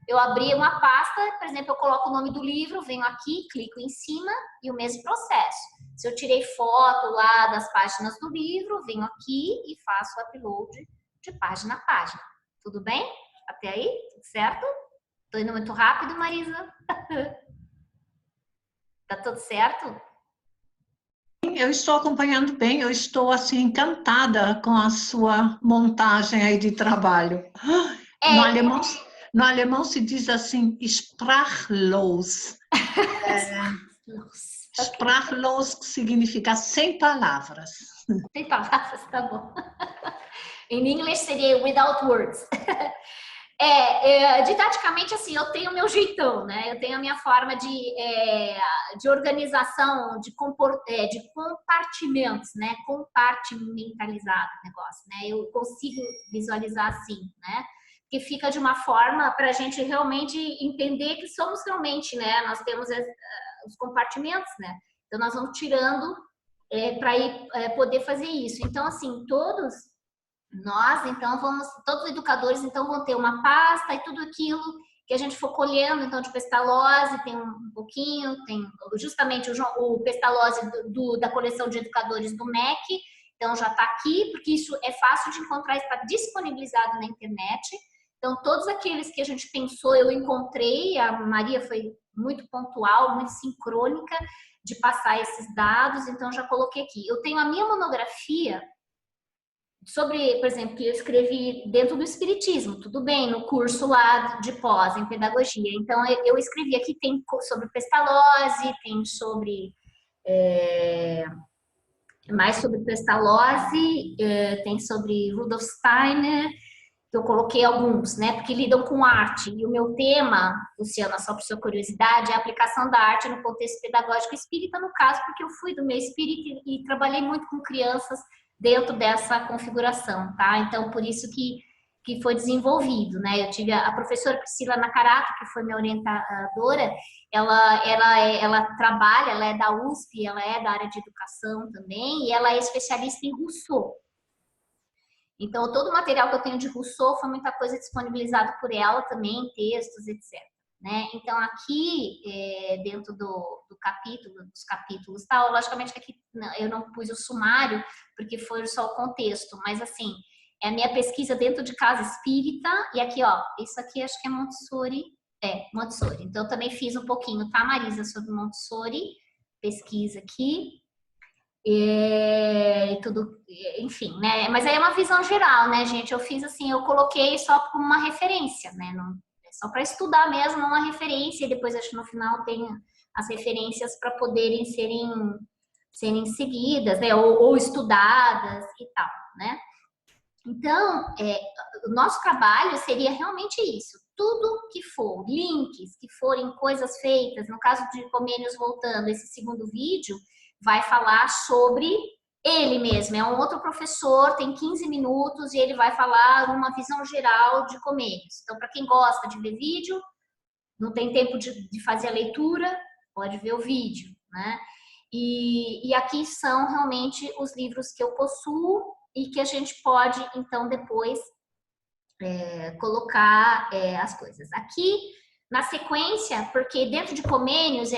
eu abri uma pasta, por exemplo, eu coloco o nome do livro, venho aqui, clico em cima e o mesmo processo. Se eu tirei foto lá das páginas do livro, venho aqui e faço o upload de página a página. Tudo bem? Até aí? Tudo certo? Tô indo muito rápido, Marisa? Tá tudo certo? Eu estou acompanhando bem, eu estou assim encantada com a sua montagem aí de trabalho. No alemão se diz assim, sprachlos. Sprachlos significa sem palavras. Sem palavras, tá bom. Em inglês seria without words. Didaticamente, assim, eu tenho o meu jeitão, né? Eu tenho a minha forma de organização, de compartimentos, né? Compartimentalizado o negócio, né? Eu consigo visualizar assim, né? Que fica de uma forma para a gente realmente entender que somos realmente, né? Nós temos os compartimentos, né? Então, nós vamos tirando para ir poder fazer isso. Então, assim, todos os educadores, então, vão ter uma pasta e tudo aquilo que a gente for colhendo, então, de Pestalozzi, tem um pouquinho, tem justamente o Pestalozzi da coleção de educadores do MEC, então já está aqui, porque isso é fácil de encontrar, está disponibilizado na internet. Então, todos aqueles que a gente pensou, eu encontrei, a Maria foi muito pontual, muito sincrônica de passar esses dados, então já coloquei aqui. Eu tenho a minha monografia sobre, por exemplo, que eu escrevi dentro do Espiritismo, tudo bem, no curso lá de pós, em pedagogia. Então, eu escrevi aqui, tem sobre Pestalozzi, tem sobre... mais sobre Pestalozzi, tem sobre Rudolf Steiner, que eu coloquei alguns, né, porque lidam com arte. E o meu tema, Luciana, só por sua curiosidade, é a aplicação da arte no contexto pedagógico espírita, no caso, porque eu fui do meio espírita e trabalhei muito com crianças dentro dessa configuração, tá? Então, por isso que foi desenvolvido, né? Eu tive a professora Priscila Nakarato, que foi minha orientadora, ela trabalha, ela é da USP, ela é da área de educação também, e ela é especialista em Rousseau. Então, todo o material que eu tenho de Rousseau foi muita coisa disponibilizada por ela também, textos, etc. Né? Então, aqui, dentro dos capítulos, tal, logicamente que aqui eu não pus o sumário, porque foi só o contexto, mas assim, é a minha pesquisa dentro de casa espírita, e aqui, ó, isso aqui acho que é Montessori, Montessori. Então, eu também fiz um pouquinho, tá, Marisa, sobre Montessori, pesquisa aqui, e tudo, enfim, né? Mas aí é uma visão geral, né, gente? Eu fiz assim, eu coloquei só como uma referência, né? Não, só para estudar mesmo, uma referência, e depois acho que no final tem as referências para poderem serem seguidas, né? Ou estudadas e tal, né? Então, o nosso trabalho seria realmente isso. Tudo que for links, que forem coisas feitas, no caso de Comênios voltando, esse segundo vídeo vai falar sobre ele mesmo. É um outro professor, tem 15 minutos e ele vai falar uma visão geral de Comênios. Então, para quem gosta de ver vídeo, não tem tempo de fazer a leitura, pode ver o vídeo, né? E aqui são realmente os livros que eu possuo e que a gente pode, então, depois colocar as coisas. Aqui, na sequência, porque dentro de Comênios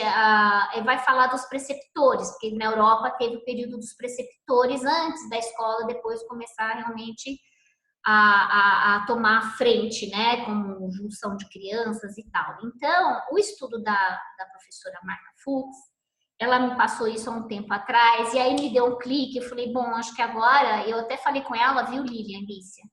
vai falar dos preceptores, porque na Europa teve o período dos preceptores antes da escola, depois começar realmente a tomar frente, né, como junção de crianças e tal. Então, o estudo da professora Marta Fuchs, ela me passou isso há um tempo atrás, e aí me deu um clique, eu falei, bom, acho que agora, eu até falei com ela, viu, Lilian, Lícia,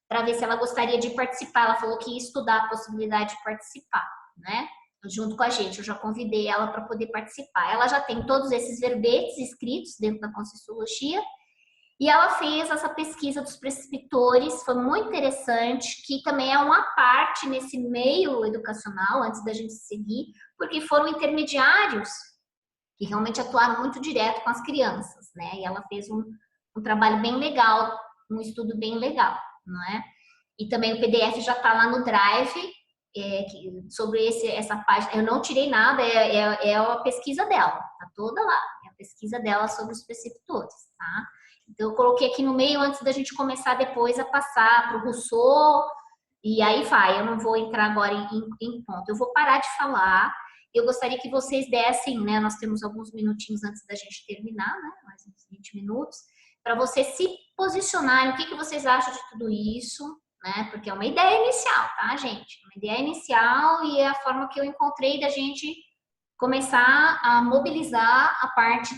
para ver se ela gostaria de participar. Ela falou que ia estudar a possibilidade de participar, né? Junto com a gente, eu já convidei ela para poder participar. Ela já tem todos esses verbetes escritos dentro da Conscienciologia, e ela fez essa pesquisa dos preceptores, foi muito interessante, que também é uma parte nesse meio educacional, antes da gente seguir, porque foram intermediários que realmente atuaram muito direto com as crianças, né? E ela fez um trabalho bem legal, um estudo bem legal, não é? E também o PDF já está lá no Drive, sobre essa página. Eu não tirei nada, é a pesquisa dela, tá toda lá. É a pesquisa dela sobre os preceptores, tá? Então, eu coloquei aqui no meio, antes da gente começar depois a passar para o Rousseau, e aí vai. Eu não vou entrar agora em ponto. Eu vou parar de falar. Eu gostaria que vocês dessem, né? Nós temos alguns minutinhos antes da gente terminar, né? Mais uns 20 minutos, para vocês se posicionarem. O que vocês acham de tudo isso, né? Porque é uma ideia inicial, tá, gente? Uma ideia inicial, e é a forma que eu encontrei da gente começar a mobilizar a parte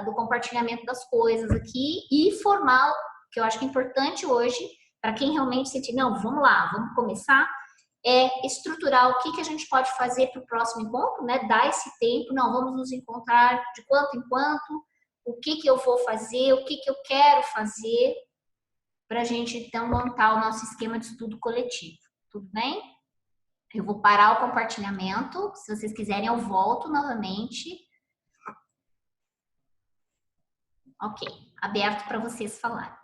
do compartilhamento das coisas aqui e formal, que eu acho que é importante hoje, para quem realmente sentir, não, vamos lá, vamos começar, estruturar o que a gente pode fazer para o próximo encontro, né? Dar esse tempo, não, vamos nos encontrar de quanto em quanto, o que eu vou fazer, o que eu quero fazer, para a gente, então, montar o nosso esquema de estudo coletivo. Tudo bem? Eu vou parar o compartilhamento. Se vocês quiserem, eu volto novamente. Ok, aberto para vocês falarem.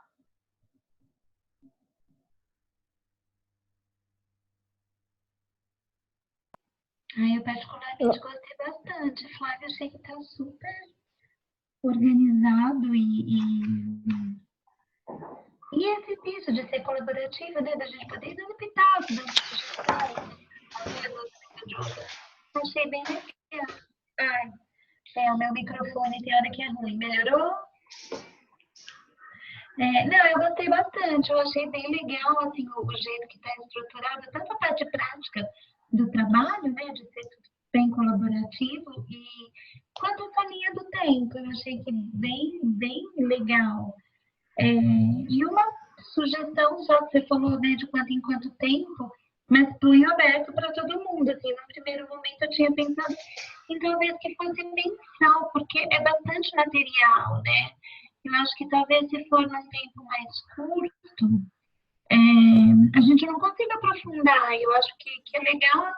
Eu particularmente gostei bastante, Flávia. Achei que está super organizado e isso de ser colaborativo, né? Da gente poder ir dando pitaco, dando sugestões. Achei bem legal. O meu microfone tem hora que é ruim. Melhorou? Não, eu gostei bastante. Eu achei bem legal, assim, o jeito que está estruturado, tanto a parte prática do trabalho, né? De ser tudo bem colaborativo, e quanto essa linha do tempo. Eu achei que bem legal. E uma sugestão só que você falou, né, de quanto em quanto tempo, mas punho aberto para todo mundo. Assim, no primeiro momento eu tinha pensado em talvez que fosse mensal, porque é bastante material, né? Eu acho que talvez se for num tempo mais curto, a gente não consiga aprofundar. Eu acho que é legal,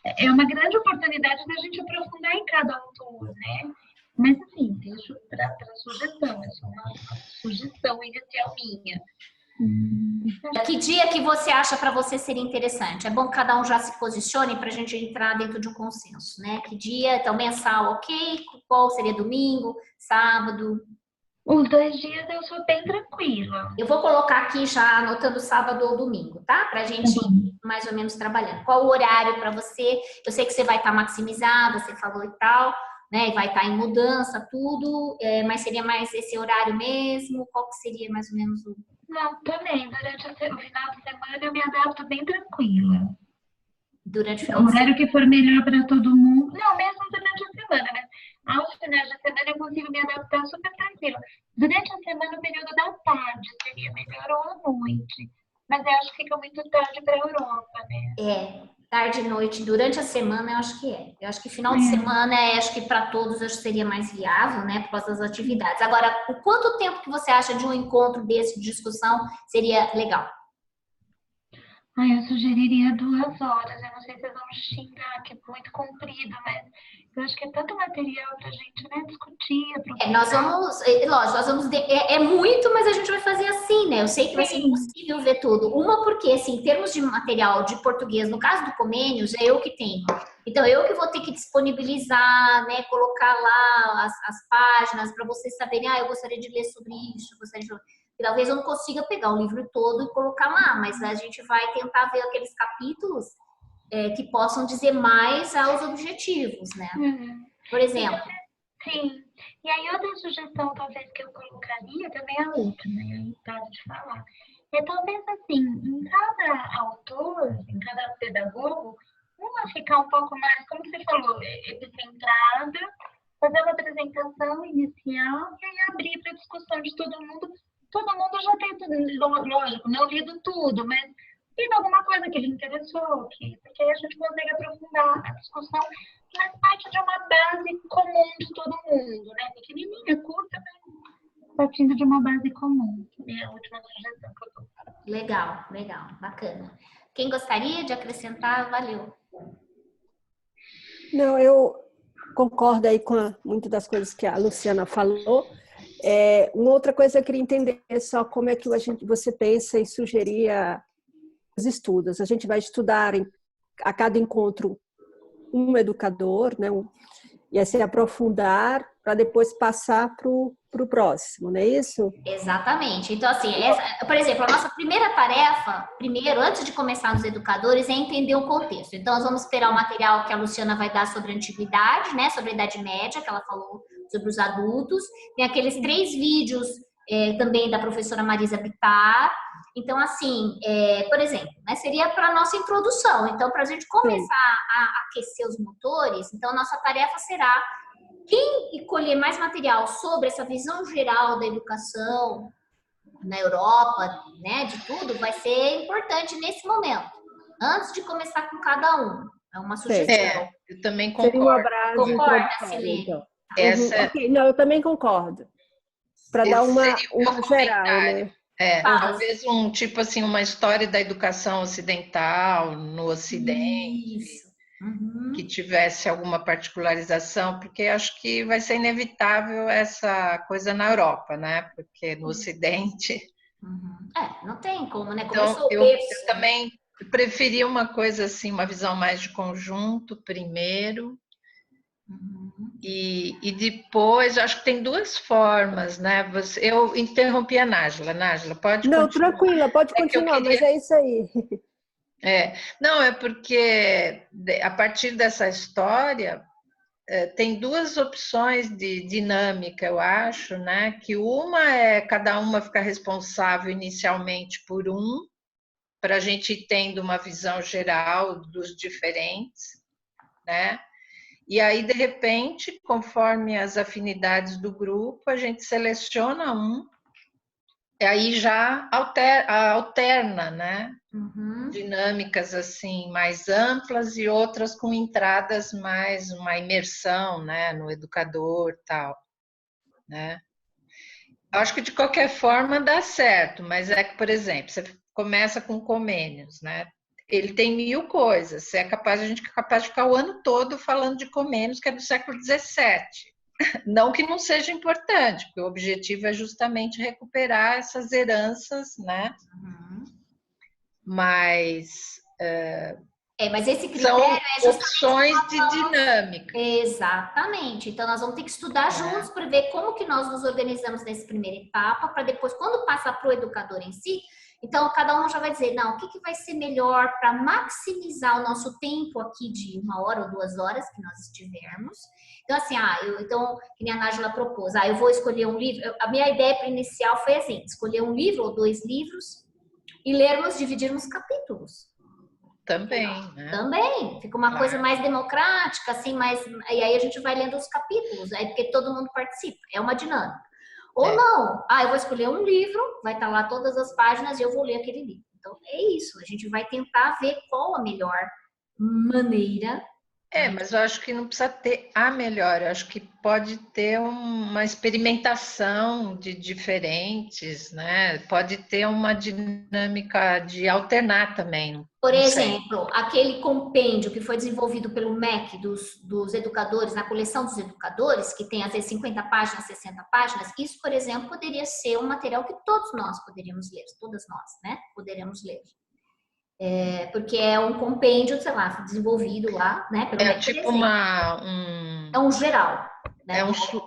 é uma grande oportunidade da gente aprofundar em cada autor, né? Mas, assim, deixo para sugestão, é só uma sugestão inicial minha. Que dia que você acha para você seria interessante? É bom que cada um já se posicione para a gente entrar dentro de um consenso, né? Que dia, então, mensal, ok? Qual seria domingo, sábado? Os 2 dias eu sou bem tranquila. Eu vou colocar aqui já anotando sábado ou domingo, tá? Pra gente ir mais ou menos trabalhando. Qual o horário para você? Eu sei que você vai estar maximizada, você falou e tal, né? Vai estar em mudança, tudo, mas seria mais esse horário mesmo? Qual que seria mais ou menos o... Não, também. Durante o final de semana eu me adapto bem tranquila. Durante o final O de horário semana? que for melhor para todo mundo. Não, mesmo durante a semana, né? Aos finais de semana eu consigo me adaptar super tranquila. Durante a semana, o período da tarde seria melhor ou à noite. Mas eu acho que fica muito tarde para a Europa, né? Tarde e noite, durante a semana, eu acho que é. Eu acho que final de semana, acho que para todos acho que seria mais viável, né? Por causa das atividades. Agora, por quanto tempo que você acha de um encontro desse de discussão seria legal? Eu sugeriria 2 horas. Eu não sei se vocês vão me xingar, que é muito comprido, mas eu acho que é tanto material para a gente, né, discutir, aprofundar. Nós vamos, lógico, nós vamos, é muito, mas a gente vai fazer assim, né? Eu sei que vai ser impossível ver tudo. Uma porque, assim, em termos de material de português, no caso do Comênios, é eu que tenho. Então, eu que vou ter que disponibilizar, né, colocar lá as páginas para vocês saberem, eu gostaria de ler sobre isso, gostaria de... Talvez eu não consiga pegar o livro todo e colocar lá, mas a gente vai tentar ver aqueles capítulos que possam dizer mais aos objetivos, né? Por exemplo. Sim. E aí outra sugestão, talvez, que eu colocaria, também é a última, e aí paro de falar. É talvez assim, em cada autor, em cada pedagogo, uma ficar um pouco mais, como você falou, epicentrada, fazer uma apresentação inicial e aí abrir para discussão de todo mundo. Todo mundo já tem tudo, lógico, não lido tudo, mas tem alguma coisa que lhe interessou, porque aí a gente consegue aprofundar a discussão, faz parte de uma base comum de todo mundo, né? Pequenininha, curta, mas partindo de uma base comum. É a última sugestão que eu dou. Legal, bacana. Quem gostaria de acrescentar, valeu. Não, eu concordo aí com muitas das coisas que a Luciana falou. Uma outra coisa eu queria entender só como é que você pensa em sugerir os estudos. A gente vai estudar a cada encontro um educador, né? E assim aprofundar para depois passar para o próximo, não é isso? Exatamente. Então, assim, por exemplo, a nossa primeira tarefa, primeiro, antes de começar nos educadores, é entender o contexto. Então, nós vamos esperar o material que a Luciana vai dar sobre a antiguidade, né? Sobre a Idade Média, que ela falou sobre os adultos. Tem aqueles 3 vídeos também da professora Marisa Bittar. Então, assim, por exemplo, né, seria para a nossa introdução. Então, para a gente começar a aquecer os motores, então, a nossa tarefa será quem colher mais material sobre essa visão geral da educação na Europa, né, de tudo, vai ser importante nesse momento, antes de começar com cada um. É uma sugestão. Eu também concordo. Seria uma base Concorda, Silene? Então. Okay. Não, eu também concordo. Para dar uma geral, né? Talvez tipo assim, uma história da educação ocidental, no Ocidente. Isso. Que tivesse alguma particularização, porque acho que vai ser inevitável essa coisa na Europa, né? Porque no Ocidente... não tem como, né? Então, eu também preferi uma coisa assim, uma visão mais de conjunto, primeiro, e depois, acho que tem 2 formas, né? Eu interrompi a Nájila. Nájila, pode continuar. Não, tranquila, pode continuar, mas é isso aí. Não, é porque a partir dessa história tem 2 opções de dinâmica, eu acho, né? Que uma é cada uma ficar responsável inicialmente por para a gente ir tendo uma visão geral dos diferentes, né? E aí, de repente, conforme as afinidades do grupo, a gente seleciona e aí já alterna, né? Dinâmicas assim mais amplas e outras com entradas mais uma imersão, né, no educador, tal, né? Acho que de qualquer forma dá certo, mas é que, por exemplo, você começa com Comênios, né? Ele tem 1000 coisas. A gente é capaz de ficar o ano todo falando de Comênios, que é do século XVII. Não que não seja importante, porque o objetivo é justamente recuperar essas heranças, né? Mas mas esse critério são é justamente opções de dinâmica. Exatamente. Então, nós vamos ter que estudar juntos para ver como que nós nos organizamos nessa primeira etapa, para depois, quando passar para o educador em si, então cada um já vai dizer, não, o que vai ser melhor para maximizar o nosso tempo aqui de 1 hora ou 2 horas que nós estivermos. Então, assim, então, que nem a Nájila propôs, eu vou escolher um livro. A minha ideia inicial foi assim, escolher um livro ou 2 livros e dividirmos capítulos. Também, né? Também. Fica uma coisa mais democrática, assim, e aí a gente vai lendo os capítulos, porque todo mundo participa. É uma dinâmica. Ou não. Eu vou escolher um livro, vai estar lá todas as páginas e eu vou ler aquele livro. Então, é isso. A gente vai tentar ver qual a melhor maneira. Mas eu acho que não precisa ter a melhor, eu acho que pode ter uma experimentação de diferentes, né? Pode ter uma dinâmica de alternar também. Por exemplo, aquele compêndio que foi desenvolvido pelo MEC dos educadores, na coleção dos educadores, que tem às vezes 50 páginas, 60 páginas, isso, por exemplo, poderia ser um material que todos nós poderíamos ler, todas nós, né? Poderíamos ler. Porque é um compêndio, sei lá, desenvolvido lá, né? Pelo tipo é um geral. Né?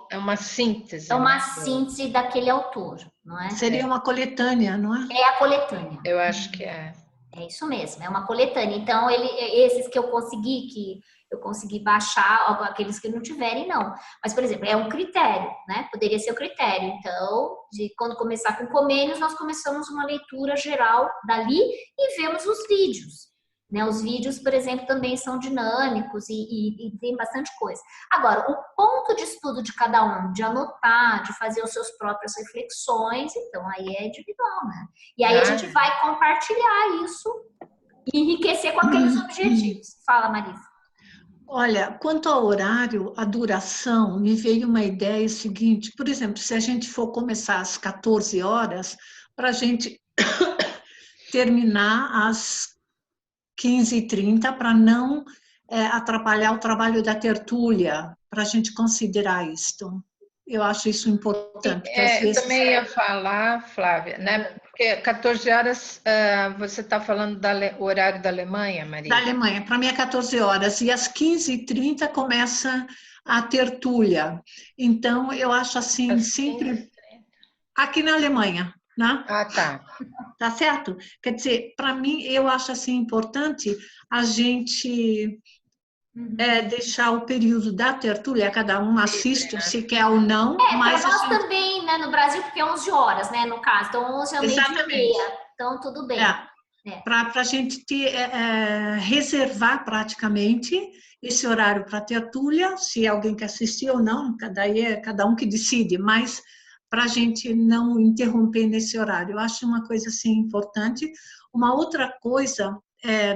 É uma síntese. É uma síntese daquele autor, não é? Seria uma coletânea, não é? É a coletânea. Eu acho que é. É isso mesmo, é uma coletânea. Então, esses que eu consegui baixar, aqueles que não tiverem, não. Mas, por exemplo, é um critério, né? Poderia ser o critério. Então, quando começar com Comênios, nós começamos uma leitura geral dali e vemos os vídeos. Né? Os vídeos, por exemplo, também são dinâmicos e tem bastante coisa. Agora, o ponto de estudo de cada um, de anotar, de fazer as suas próprias reflexões, então aí é individual, né? E aí a gente vai compartilhar isso e enriquecer com aqueles objetivos. Fala, Marisa. Olha, quanto ao horário, a duração, me veio uma ideia seguinte, por exemplo, se a gente for começar às 14 horas, para a gente terminar às 15h30, para não atrapalhar o trabalho da tertúlia, para a gente considerar isto. Eu acho isso importante. Eu também ia falar, Flávia, né? Porque 14 horas, você está falando do horário da Alemanha, Maria? Da Alemanha, para mim é 14 horas, e às 15h30 começa a tertúlia. Então, eu acho assim, sempre... Aqui na Alemanha, né? Tá. Tá certo? Quer dizer, para mim, eu acho assim importante a gente deixar o período da tertúlia, cada um assiste, se quer ou não. Mas para nós também, né, no Brasil, porque é 11 horas, né, no caso. Então, 11 é meio-dia. Então, tudo bem. Para a gente reservar praticamente esse horário para tertúlia, se alguém quer assistir ou não, daí é cada um que decide, mas para a gente não interromper nesse horário. Eu acho uma coisa assim importante. Uma outra coisa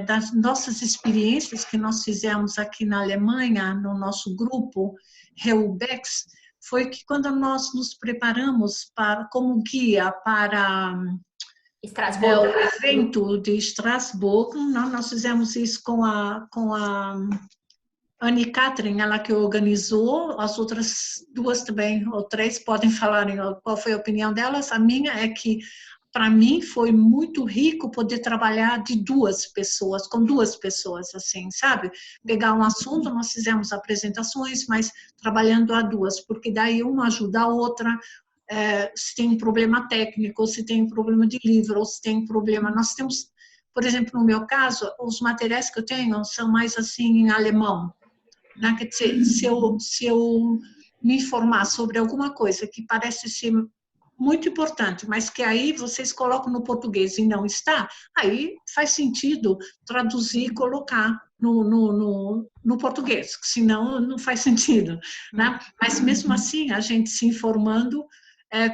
das nossas experiências que nós fizemos aqui na Alemanha, no nosso grupo Reubex, foi que quando nós nos preparamos como guia para o evento de Estrasburgo, nós fizemos isso com a Anne Catherine, ela que organizou, as outras 2 também, ou 3, podem falar qual foi a opinião delas. A minha é que, para mim, foi muito rico poder trabalhar com 2 pessoas, assim, sabe? Pegar um assunto, nós fizemos apresentações, mas trabalhando a 2, porque daí uma ajuda a outra, se tem um problema técnico, ou se tem um problema de livro, ou se tem um problema... Nós temos, por exemplo, no meu caso, os materiais que eu tenho são mais assim em alemão. Quer dizer, se eu me informar sobre alguma coisa que parece ser muito importante, mas que aí vocês colocam no português e não está, aí faz sentido traduzir e colocar no português, senão não faz sentido, né? Mas mesmo assim, a gente se informando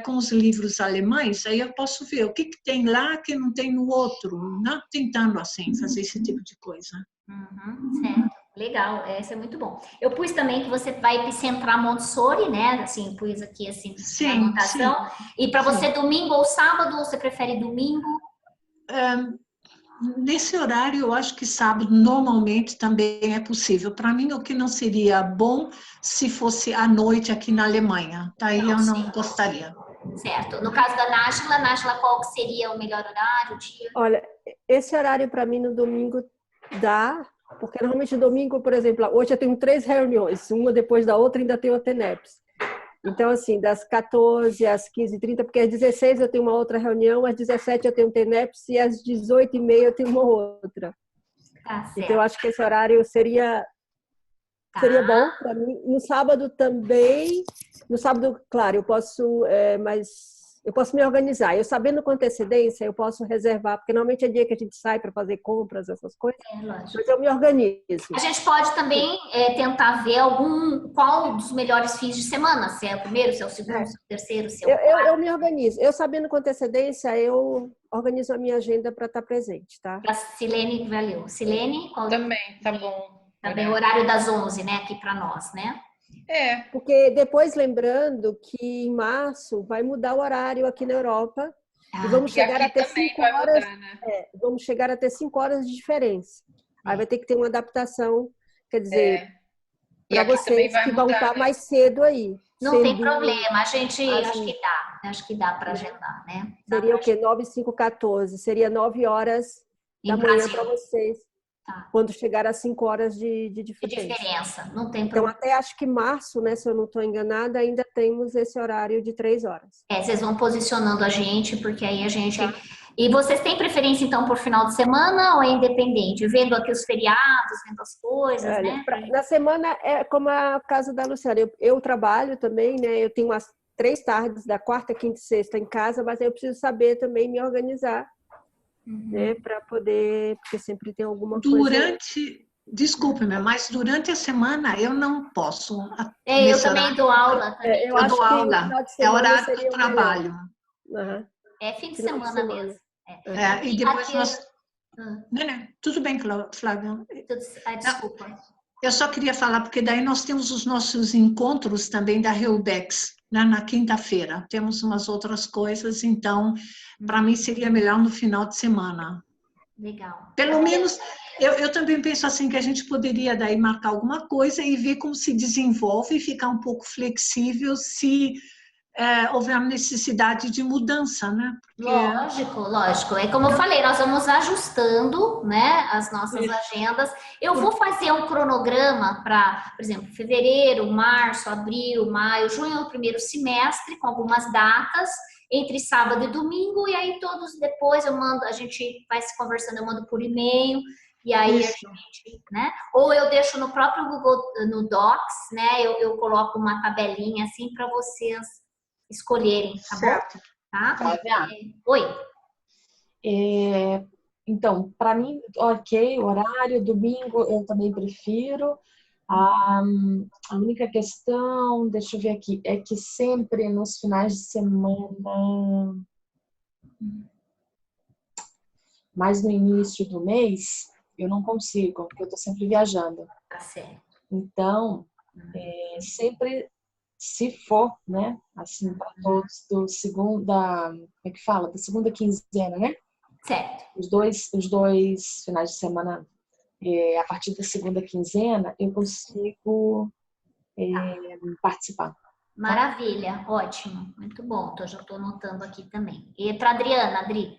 com os livros alemães, aí eu posso ver o que tem lá que não tem no outro, né? Tentando assim fazer esse tipo de coisa. Certo. Legal, essa é muito bom. Eu pus também que você vai epicentrar Montessori, né? Assim, pus aqui assim, na anotação. E para você domingo ou sábado, ou você prefere domingo? nesse horário, eu acho que sábado normalmente também é possível. Para mim, o que não seria bom se fosse à noite aqui na Alemanha. Daí eu não gostaria. Certo. No caso da Nájila, qual que seria o melhor horário, dia? Olha, esse horário para mim no domingo dá, porque normalmente domingo, por exemplo, hoje eu tenho 3 reuniões, uma depois da outra, ainda tenho a TENEPS. Então, assim, das 14 às 15h30, porque às 16 eu tenho uma outra reunião, às 17 eu tenho um TENEPS e às 18h30 eu tenho uma outra. Tá certo. Então, eu acho que esse horário seria bom para mim. No sábado também. No sábado, claro, eu posso, mas eu posso me organizar. Eu sabendo com antecedência, eu posso reservar, porque normalmente é dia que a gente sai para fazer compras, essas coisas. Mas eu me organizo. A gente pode também tentar ver qual dos melhores fins de semana, se é o primeiro, se é o segundo, se é o terceiro, se é o quarto. Eu me organizo. Eu sabendo com antecedência, eu organizo a minha agenda para estar presente, tá? A Silene, valeu. Silene? Também, tá bom. Também o horário das 11, né, aqui para nós, né? Porque depois, lembrando que em março vai mudar o horário aqui na Europa e vamos chegar a ter 5 horas. Mudar, né? Vamos chegar a ter 5 horas de diferença. Aí vai ter que ter uma adaptação, quer dizer, para vocês que vão estar mais cedo aí. Não tem problema, a gente acho que dá para agendar, né? Seria o quê? 9, 5, 14. Seria 9 horas da manhã para vocês. Tá. Quando chegar a 5 horas de diferença. Não tem problema. Então, até acho que março, né, se eu não estou enganada, ainda temos esse horário de 3 horas. Vocês vão posicionando a gente, porque aí a gente... E vocês têm preferência, então, por final de semana ou é independente? Vendo aqui os feriados, vendo as coisas, né? Na semana, é como a casa da Luciana. Eu trabalho também, né? Eu tenho as 3 tardes, da quarta, quinta e sexta em casa, mas aí eu preciso saber também me organizar. Né, para poder, porque sempre tem alguma coisa. Desculpe-me, mas durante a semana eu não posso. Eu também dou aula. Eu dou aula. É horário do trabalho. É fim de semana mesmo. E depois nós... Tudo bem, Flávia. Desculpa. Eu só queria falar, porque daí nós temos os nossos encontros também da Reubex, né, na quinta-feira. Temos umas outras coisas, então, para mim seria melhor no final de semana. Legal. Pelo menos, eu também penso assim, que a gente poderia daí marcar alguma coisa e ver como se desenvolve e ficar um pouco flexível se houver necessidade de mudança, né? Porque... Lógico. É como eu falei, nós vamos ajustando, né, as nossas agendas. Eu vou fazer um cronograma para, por exemplo, fevereiro, março, abril, maio, junho é o primeiro semestre, com algumas datas, entre sábado e domingo, e aí todos depois a gente vai se conversando, eu mando por e-mail, e aí a gente, né? Ou eu deixo no próprio Google, no Docs, né? Eu coloco uma tabelinha assim para vocês escolherem, tá certo. Bom? Tá? Oi. Então, para mim, ok, horário, domingo eu também prefiro. A única questão, deixa eu ver aqui, é que sempre nos finais de semana, mais no início do mês, eu não consigo, porque eu estou sempre viajando. Tá certo. Então, sempre, se for, né, assim, para todos do segunda, como é que fala? Da segunda quinzena, né? Certo. Os dois finais de semana, a partir da segunda quinzena, eu consigo participar. Maravilha, ótimo, muito bom. Então, já estou anotando aqui também. E para Adriana, Adri?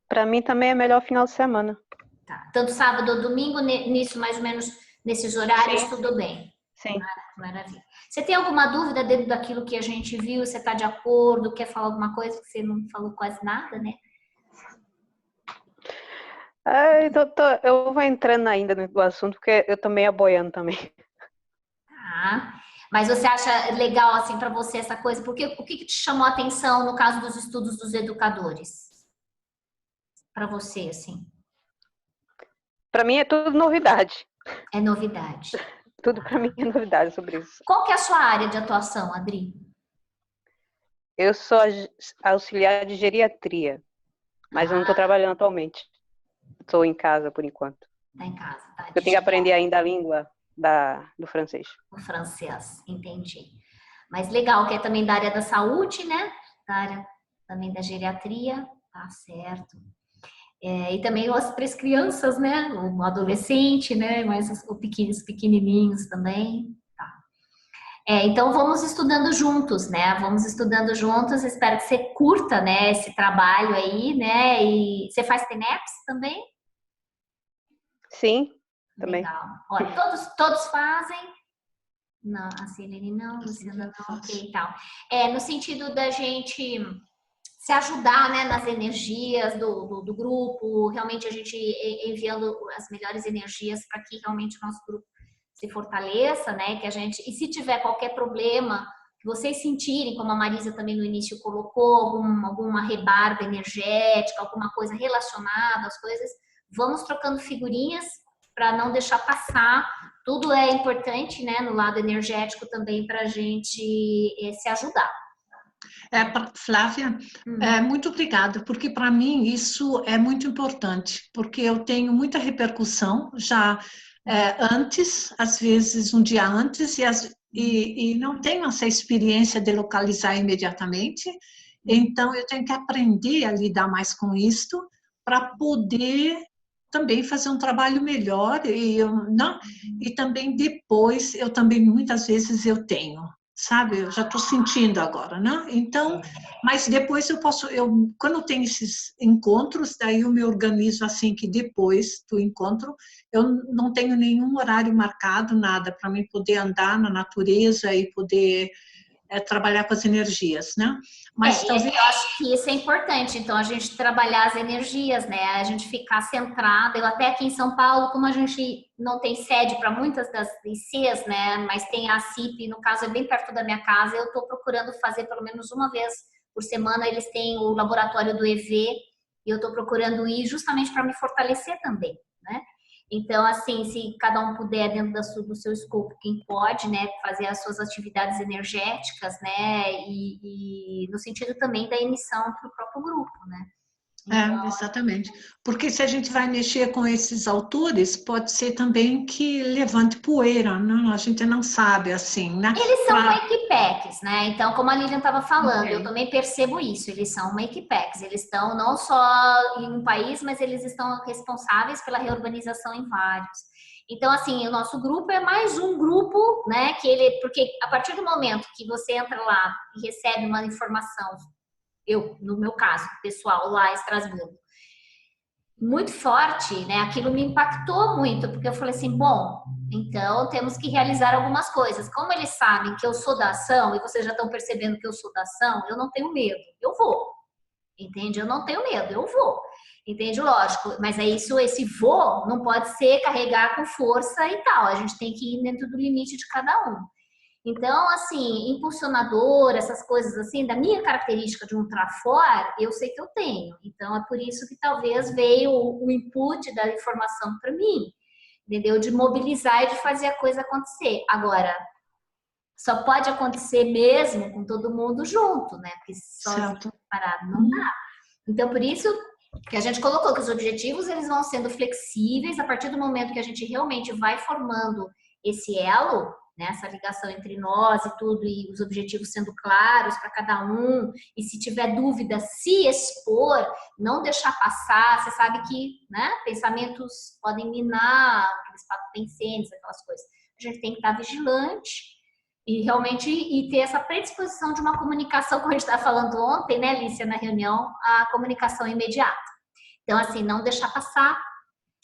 Para mim também é melhor final de semana. Tá. Tanto sábado ou domingo, nisso mais ou menos, nesses horários, Sim. Tudo bem? Sim. Maravilha. Você tem alguma dúvida dentro daquilo que a gente viu? Você está de acordo? Quer falar alguma coisa que você não falou quase nada, né? Eu vou entrando ainda no assunto, porque eu também é boiando também. Tá. Mas você acha legal, assim, para você essa coisa? Porque o que te chamou a atenção no caso dos estudos dos educadores? Para você, assim? Para mim é tudo novidade. É novidade. Tudo para mim é novidade sobre isso. Qual que é a sua área de atuação, Adri? Eu sou auxiliar de geriatria, mas eu não estou trabalhando atualmente. Estou em casa por enquanto. Está em casa, tá? Eu tenho que aprender ainda a língua do francês. O francês, entendi. Mas legal, que é também da área da saúde, né? Da área também da geriatria. Tá certo. E também as 3 crianças, né? O adolescente, né? Mas os pequenininhos também. Tá. Então vamos estudando juntos, né? Vamos estudando juntos. Espero que você curta, né? Esse trabalho aí, né? E você faz TENEPS também? Sim, também. Legal. Olha, todos fazem. Não, a Celene não, a Luciana não, ok, tal. No sentido da gente se ajudar, né, nas energias do grupo, realmente a gente enviando as melhores energias para que realmente o nosso grupo se fortaleça, né, que a gente, e se tiver qualquer problema que vocês sentirem, como a Marisa também no início colocou, alguma rebarba energética, alguma coisa relacionada às coisas, vamos trocando figurinhas para não deixar passar. Tudo é importante, né, no lado energético também para a gente se ajudar. Flávia, muito obrigada, porque para mim isso é muito importante, porque eu tenho muita repercussão já antes, às vezes um dia antes, e não tenho essa experiência de localizar imediatamente, então eu tenho que aprender a lidar mais com isto para poder também fazer um trabalho melhor e também depois eu também muitas vezes eu tenho, sabe, eu já estou sentindo agora, né? Então, mas depois quando eu tenho esses encontros, daí eu me organizo assim que depois do encontro eu não tenho nenhum horário marcado, nada, para mim poder andar na natureza e poder trabalhar com as energias, né? Mas talvez... Eu acho que isso é importante, então a gente trabalhar as energias, né? A gente ficar centrado. Eu até aqui em São Paulo, como a gente não tem sede para muitas das ICs, né? Mas tem a CIP, no caso é bem perto da minha casa, eu estou procurando fazer pelo menos uma vez por semana. Eles têm o laboratório do EV e eu estou procurando ir justamente para me fortalecer também, né? Então, assim, se cada um puder, dentro do seu escopo, quem pode, né, fazer as suas atividades energéticas, né, e no sentido também da emissão para o próprio grupo, né. Então, exatamente. Porque se a gente vai mexer com esses autores, pode ser também que levante poeira, né? A gente não sabe, assim, né? Eles são make packs, né? Então, como a Lilian estava falando, eu também percebo isso. Eles são make packs. Eles estão não só em um país, mas eles estão responsáveis pela reurbanização em vários. Então, assim, o nosso grupo é mais um grupo, né? Porque a partir do momento que você entra lá e recebe uma informação, no meu caso, pessoal, lá em Estrasburgo, muito forte, né? Aquilo me impactou muito, porque eu falei assim, bom, então temos que realizar algumas coisas. Como eles sabem que eu sou da ação, e vocês já estão percebendo que eu sou da ação, eu não tenho medo, eu vou. Entende? Eu não tenho medo, eu vou. Entende? Lógico, mas é isso, esse vou não pode ser carregar com força e tal. A gente tem que ir dentro do limite de cada um. Então, assim, impulsionador, essas coisas assim, da minha característica de um trafor, eu sei que eu tenho. Então, é por isso que talvez veio o input da informação para mim, entendeu? De mobilizar e de fazer a coisa acontecer. Agora, só pode acontecer mesmo com todo mundo junto, né? Porque só separado não dá. Então, por isso que a gente colocou que os objetivos, eles vão sendo flexíveis a partir do momento que a gente realmente vai formando esse elo, né, essa ligação entre nós e tudo, e os objetivos sendo claros para cada um, e se tiver dúvida, se expor, não deixar passar. Você sabe que, né, pensamentos podem minar, aqueles papos pensentes, aquelas coisas. A gente tem que estar vigilante e realmente ter essa predisposição de uma comunicação, como a gente estava falando ontem, né, Lícia, na reunião, a comunicação imediata. Então, assim, não deixar passar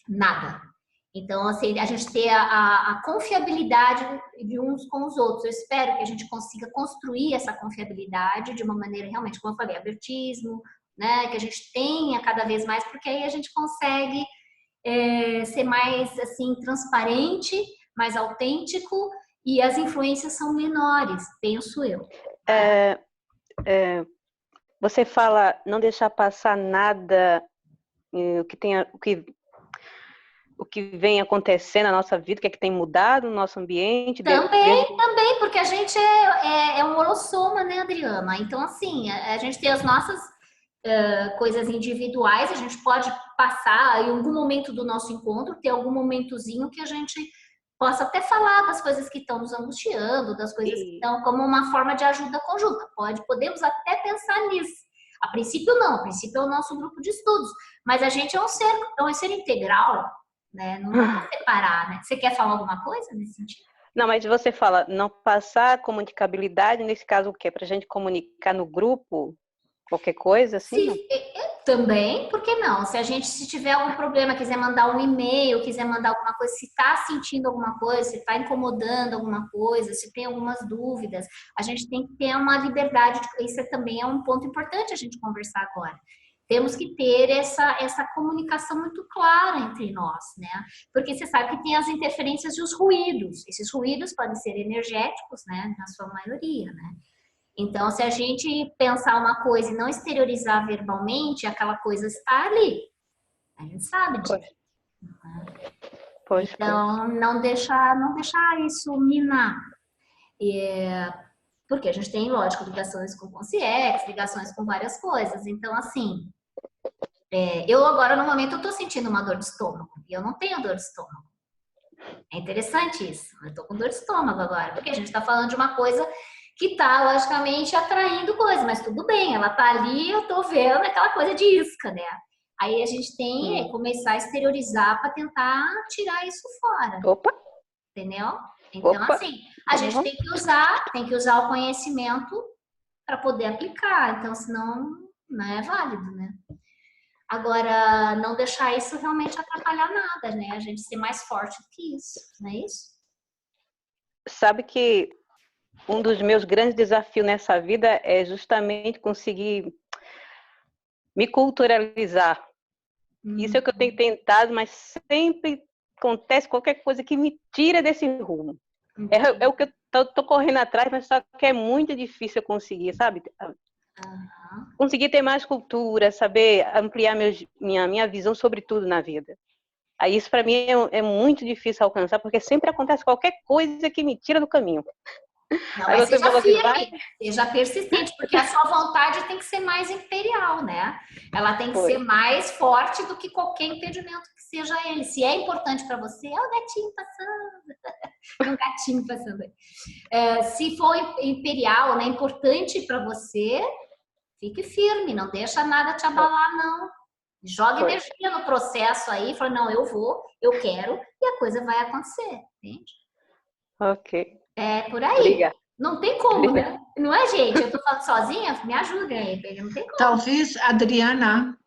nada. Então, assim, a gente ter a confiabilidade de uns com os outros. Eu espero que a gente consiga construir essa confiabilidade de uma maneira realmente, como eu falei, abertismo, né? Que a gente tenha cada vez mais, porque aí a gente consegue ser mais, assim, transparente, mais autêntico, e as influências são menores, penso eu. Você fala não deixar passar nada, o que vem acontecendo na nossa vida, o que é que tem mudado no nosso ambiente. Também, porque a gente é um holossoma, né, Adriana? Então, assim, a gente tem as nossas coisas individuais, a gente pode passar em algum momento do nosso encontro, ter algum momentozinho que a gente possa até falar das coisas que estão nos angustiando, das coisas que estão como uma forma de ajuda conjunta. Podemos até pensar nisso. A princípio não, a princípio é o nosso grupo de estudos, mas a gente é um ser integral, né? Não dá para separar, né? Você quer falar alguma coisa nesse sentido? Não, mas você fala não passar comunicabilidade, nesse caso o quê? Para a gente comunicar no grupo qualquer coisa, assim? Sim, também, por que não? Se tiver algum problema, quiser mandar um e-mail, quiser mandar alguma coisa, se está sentindo alguma coisa, se está incomodando alguma coisa, se tem algumas dúvidas, a gente tem que ter uma liberdade, isso também é um ponto importante a gente conversar agora. Temos que ter essa comunicação muito clara entre nós, né? Porque você sabe que tem as interferências e os ruídos. Esses ruídos podem ser energéticos, né? Na sua maioria, né? Então, se a gente pensar uma coisa e não exteriorizar verbalmente, aquela coisa está ali. A gente sabe disso. Então, não deixar isso minar. Porque a gente tem, lógico, ligações com consciência, ligações com várias coisas. Então, assim, eu agora, no momento, eu estou sentindo uma dor de estômago. E eu não tenho dor de estômago. É interessante isso. Eu estou com dor de estômago agora. Porque a gente está falando de uma coisa que está, logicamente, atraindo coisa. Mas tudo bem, ela está ali, eu estou vendo aquela coisa de isca, né? Aí a gente tem que começar a exteriorizar para tentar tirar isso fora. Opa! Entendeu? Então, assim, a gente tem que usar o conhecimento para poder aplicar. Então, senão, não é válido, né? Agora, não deixar isso realmente atrapalhar nada, né? A gente ser mais forte do que isso, não é isso? Sabe que um dos meus grandes desafios nessa vida é justamente conseguir me culturalizar. Isso é o que eu tenho tentado, mas sempre acontece qualquer coisa que me tira desse rumo. É o que eu tô correndo atrás, mas só que é muito difícil eu conseguir, sabe? Conseguir ter mais cultura, saber ampliar minha visão sobre tudo na vida. Aí isso para mim é muito difícil alcançar, porque sempre acontece qualquer coisa que me tira do caminho. Não, mas seja firme, seja persistente, porque a sua vontade tem que ser mais imperial, né? Ela tem que ser mais forte do que qualquer impedimento que seja ele. Se é importante para você, é o gatinho passando. É um gatinho passando aí. Se for imperial, né, importante para você, fique firme, não deixa nada te abalar, não. Joga energia no processo aí, fala, não, eu vou, eu quero, e a coisa vai acontecer, entende? Ok. É por aí. Obrigada. Não tem como, né? Não é, gente? Eu tô falando sozinha? Me ajuda aí, não tem como. Talvez, Adriana,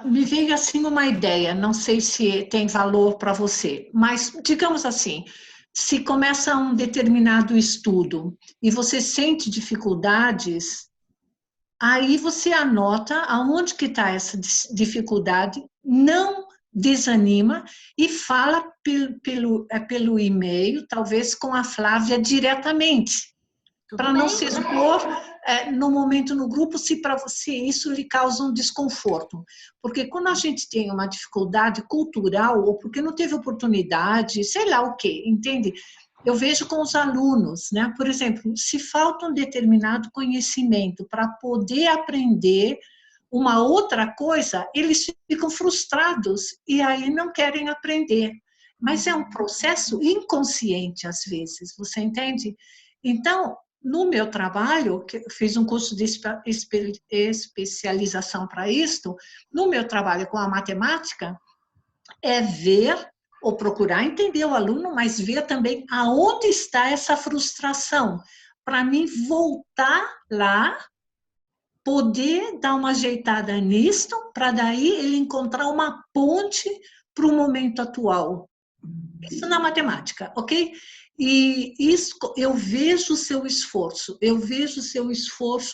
me veio assim uma ideia, não sei se tem valor para você, mas digamos assim, se começa um determinado estudo e você sente dificuldades, aí você anota aonde que está essa dificuldade, não desanima e fala pelo e-mail, talvez com a Flávia diretamente, para não se expor no momento no grupo, se para você isso lhe causa um desconforto. Porque quando a gente tem uma dificuldade cultural, ou porque não teve oportunidade, sei lá o quê, entende? Eu vejo com os alunos, né? Por exemplo, se falta um determinado conhecimento para poder aprender uma outra coisa, eles ficam frustrados e aí não querem aprender. Mas é um processo inconsciente, às vezes, você entende? Então, no meu trabalho, que eu fiz um curso de especialização para isto, no meu trabalho com a matemática, é ver ou procurar entender o aluno, mas ver também aonde está essa frustração, para mim voltar lá, poder dar uma ajeitada nisto, para daí ele encontrar uma ponte para o momento atual. Isso na matemática, ok? E isso, eu vejo o seu esforço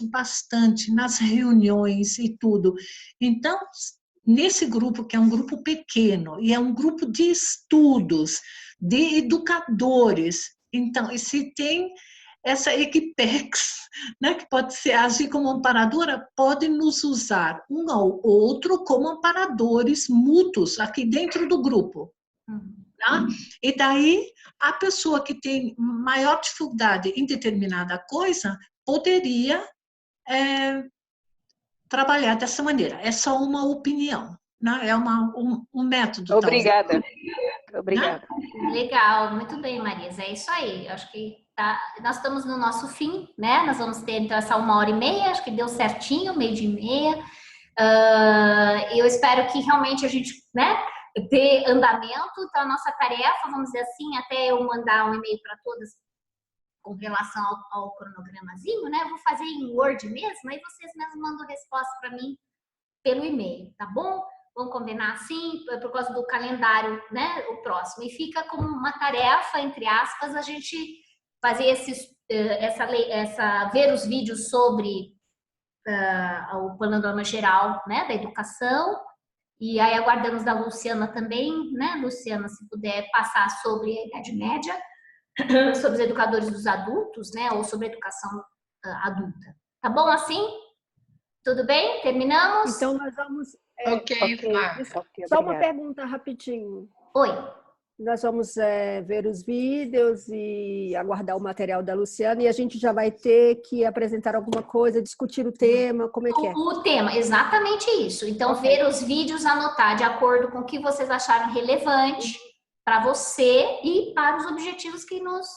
bastante nas reuniões e tudo. Então, nesse grupo, que é um grupo pequeno, e é um grupo de estudos, de educadores, então, e se tem essa equipex, né, que pode ser agir como amparadora, pode nos usar um ao outro como amparadores mútuos aqui dentro do grupo. Tá? E daí, a pessoa que tem maior dificuldade em determinada coisa, poderia trabalhar dessa maneira. É só uma opinião, né? É um método. Obrigada. Talvez. Obrigada. Legal, muito bem, Marisa. É isso aí. Eu acho que tá? Nós estamos no nosso fim, né? Nós vamos ter então essa 1h30, acho que deu certinho, 12h30. Eu espero que realmente a gente, né, dê andamento. Então, a nossa tarefa, vamos dizer assim, até eu mandar um e-mail para todas com relação ao cronogramazinho, né? Eu vou fazer em Word mesmo, aí vocês mesmos mandam resposta para mim pelo e-mail, tá bom? Vamos combinar assim, por causa do calendário, né? O próximo. E fica como uma tarefa, entre aspas, a gente fazer ver os vídeos sobre o panorama geral, né? Da educação. E aí aguardamos da Luciana também, né? Luciana, se puder passar sobre a Idade Média, sobre os educadores dos adultos, né? Ou sobre a educação adulta. Tá bom assim? Tudo bem? Terminamos? Então nós vamos... Ok, Flávia. Só uma pergunta rapidinho. Oi. Nós vamos ver os vídeos e aguardar o material da Luciana e a gente já vai ter que apresentar alguma coisa, discutir o tema, como é que é? O tema, exatamente isso. Então, ver os vídeos, anotar de acordo com o que vocês acharam relevante para você e para os objetivos que nos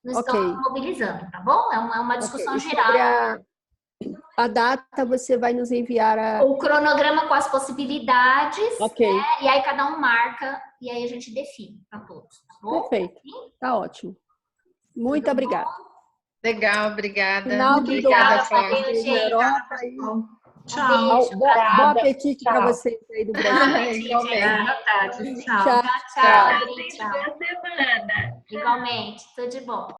estão mobilizando, tá bom? É uma discussão geral. A data você vai nos enviar o cronograma com as possibilidades, né? E aí cada um marca e aí a gente define para todos. Tá bom? Perfeito, tá ótimo. Muito obrigada. Legal, obrigada. Final do Obrigada, Flávia. Tchau. Bom apetite para vocês aí do Brasil. Tchau. Tchau. Boa semana. Igualmente, tudo de bom.